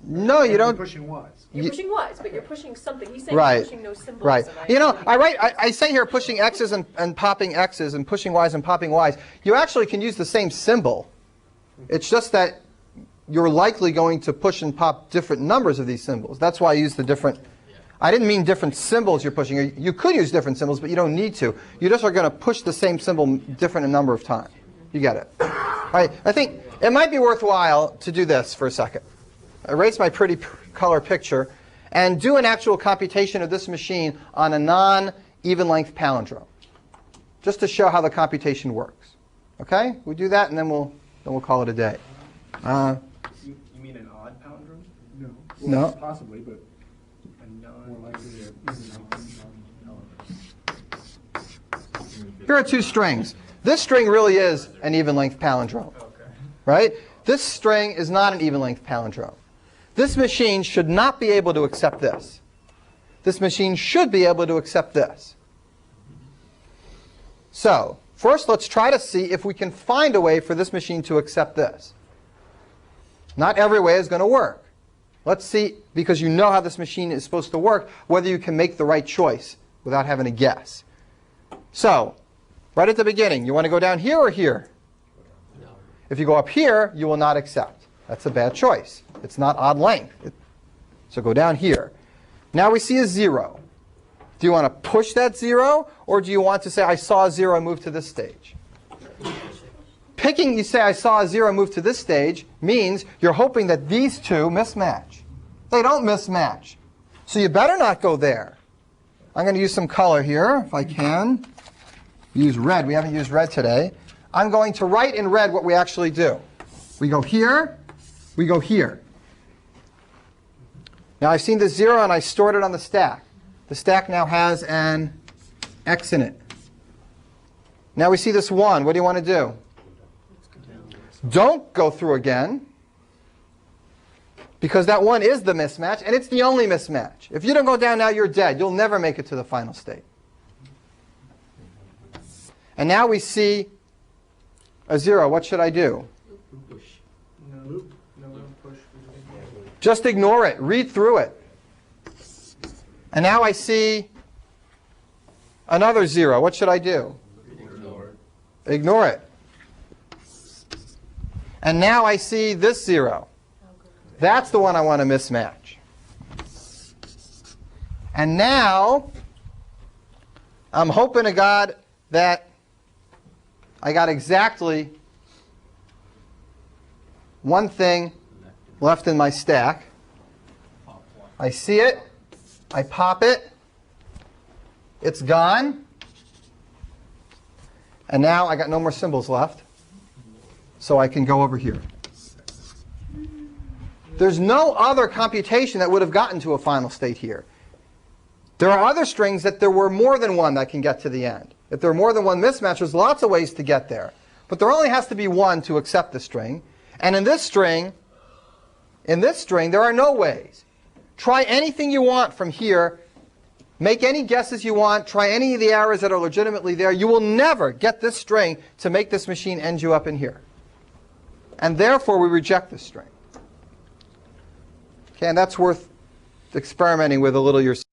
No, you You're don't. pushing Ys. You're pushing Y's, but you're pushing something. He's saying Right. you're pushing no symbols. Right. and You know, I say here pushing X's and popping X's and pushing Y's and popping Y's. You actually can use the same symbol. It's just that you're likely going to push and pop different numbers of these symbols. That's why I use the different... I didn't mean different symbols you're pushing. You could use different symbols, but you don't need to. You just are going to push the same symbol different a number of times. You get it. All right. I think it might be worthwhile to do this for a second. Erase my pretty color picture and do an actual computation of this machine on a non-even length palindrome, just to show how the computation works. Okay? We do that, and then we'll call it a day. You mean an odd palindrome? No. No. Well, possibly, but A non. more likely a Here are two strings. This string really is an even length palindrome. Right? This string is not an even length palindrome. This machine should not be able to accept this. This machine should be able to accept this. So, first let's try to see if we can find a way for this machine to accept this. Not every way is going to work. Let's see, because you know how this machine is supposed to work, whether you can make the right choice without having to guess. So, right at the beginning, you want to go down here or here? If you go up here, you will not accept. That's a bad choice. It's not odd length. So go down here. Now we see a 0. Do you want to push that 0, or do you want to say, I saw a 0 move to this stage? Picking, you say, I saw a 0 move to this stage, means you're hoping that these two mismatch. They don't mismatch. So you better not go there. I'm going to use some color here, if I can. Use red. We haven't used red today. I'm going to write in red what we actually do. We go here. We go here. Now I've seen this 0 and I stored it on the stack. The stack now has an X in it. Now we see this 1. What do you want to do? Don't go through again, because that 1 is the mismatch, and it's the only mismatch. If you don't go down now, you're dead. You'll never make it to the final state. And now we see a 0. What should I do? No push. Just ignore it. Read through it. And now I see another 0. What should I do? Ignore it. And now I see this 0. That's the one I want to mismatch. And now I'm hoping to God that I got exactly one thing left in my stack. I see it. I pop it. It's gone. And now I got no more symbols left. So I can go over here. There's no other computation that would have gotten to a final state here. There are other strings that there were more than one that can get to the end. If there are more than one mismatch, there's lots of ways to get there. But there only has to be one to accept the string. And in this string, there are no ways. Try anything you want from here. Make any guesses you want. Try any of the errors that are legitimately there. You will never get this string to make this machine end you up in here. And therefore, we reject this string. Okay, and that's worth experimenting with a little yourself.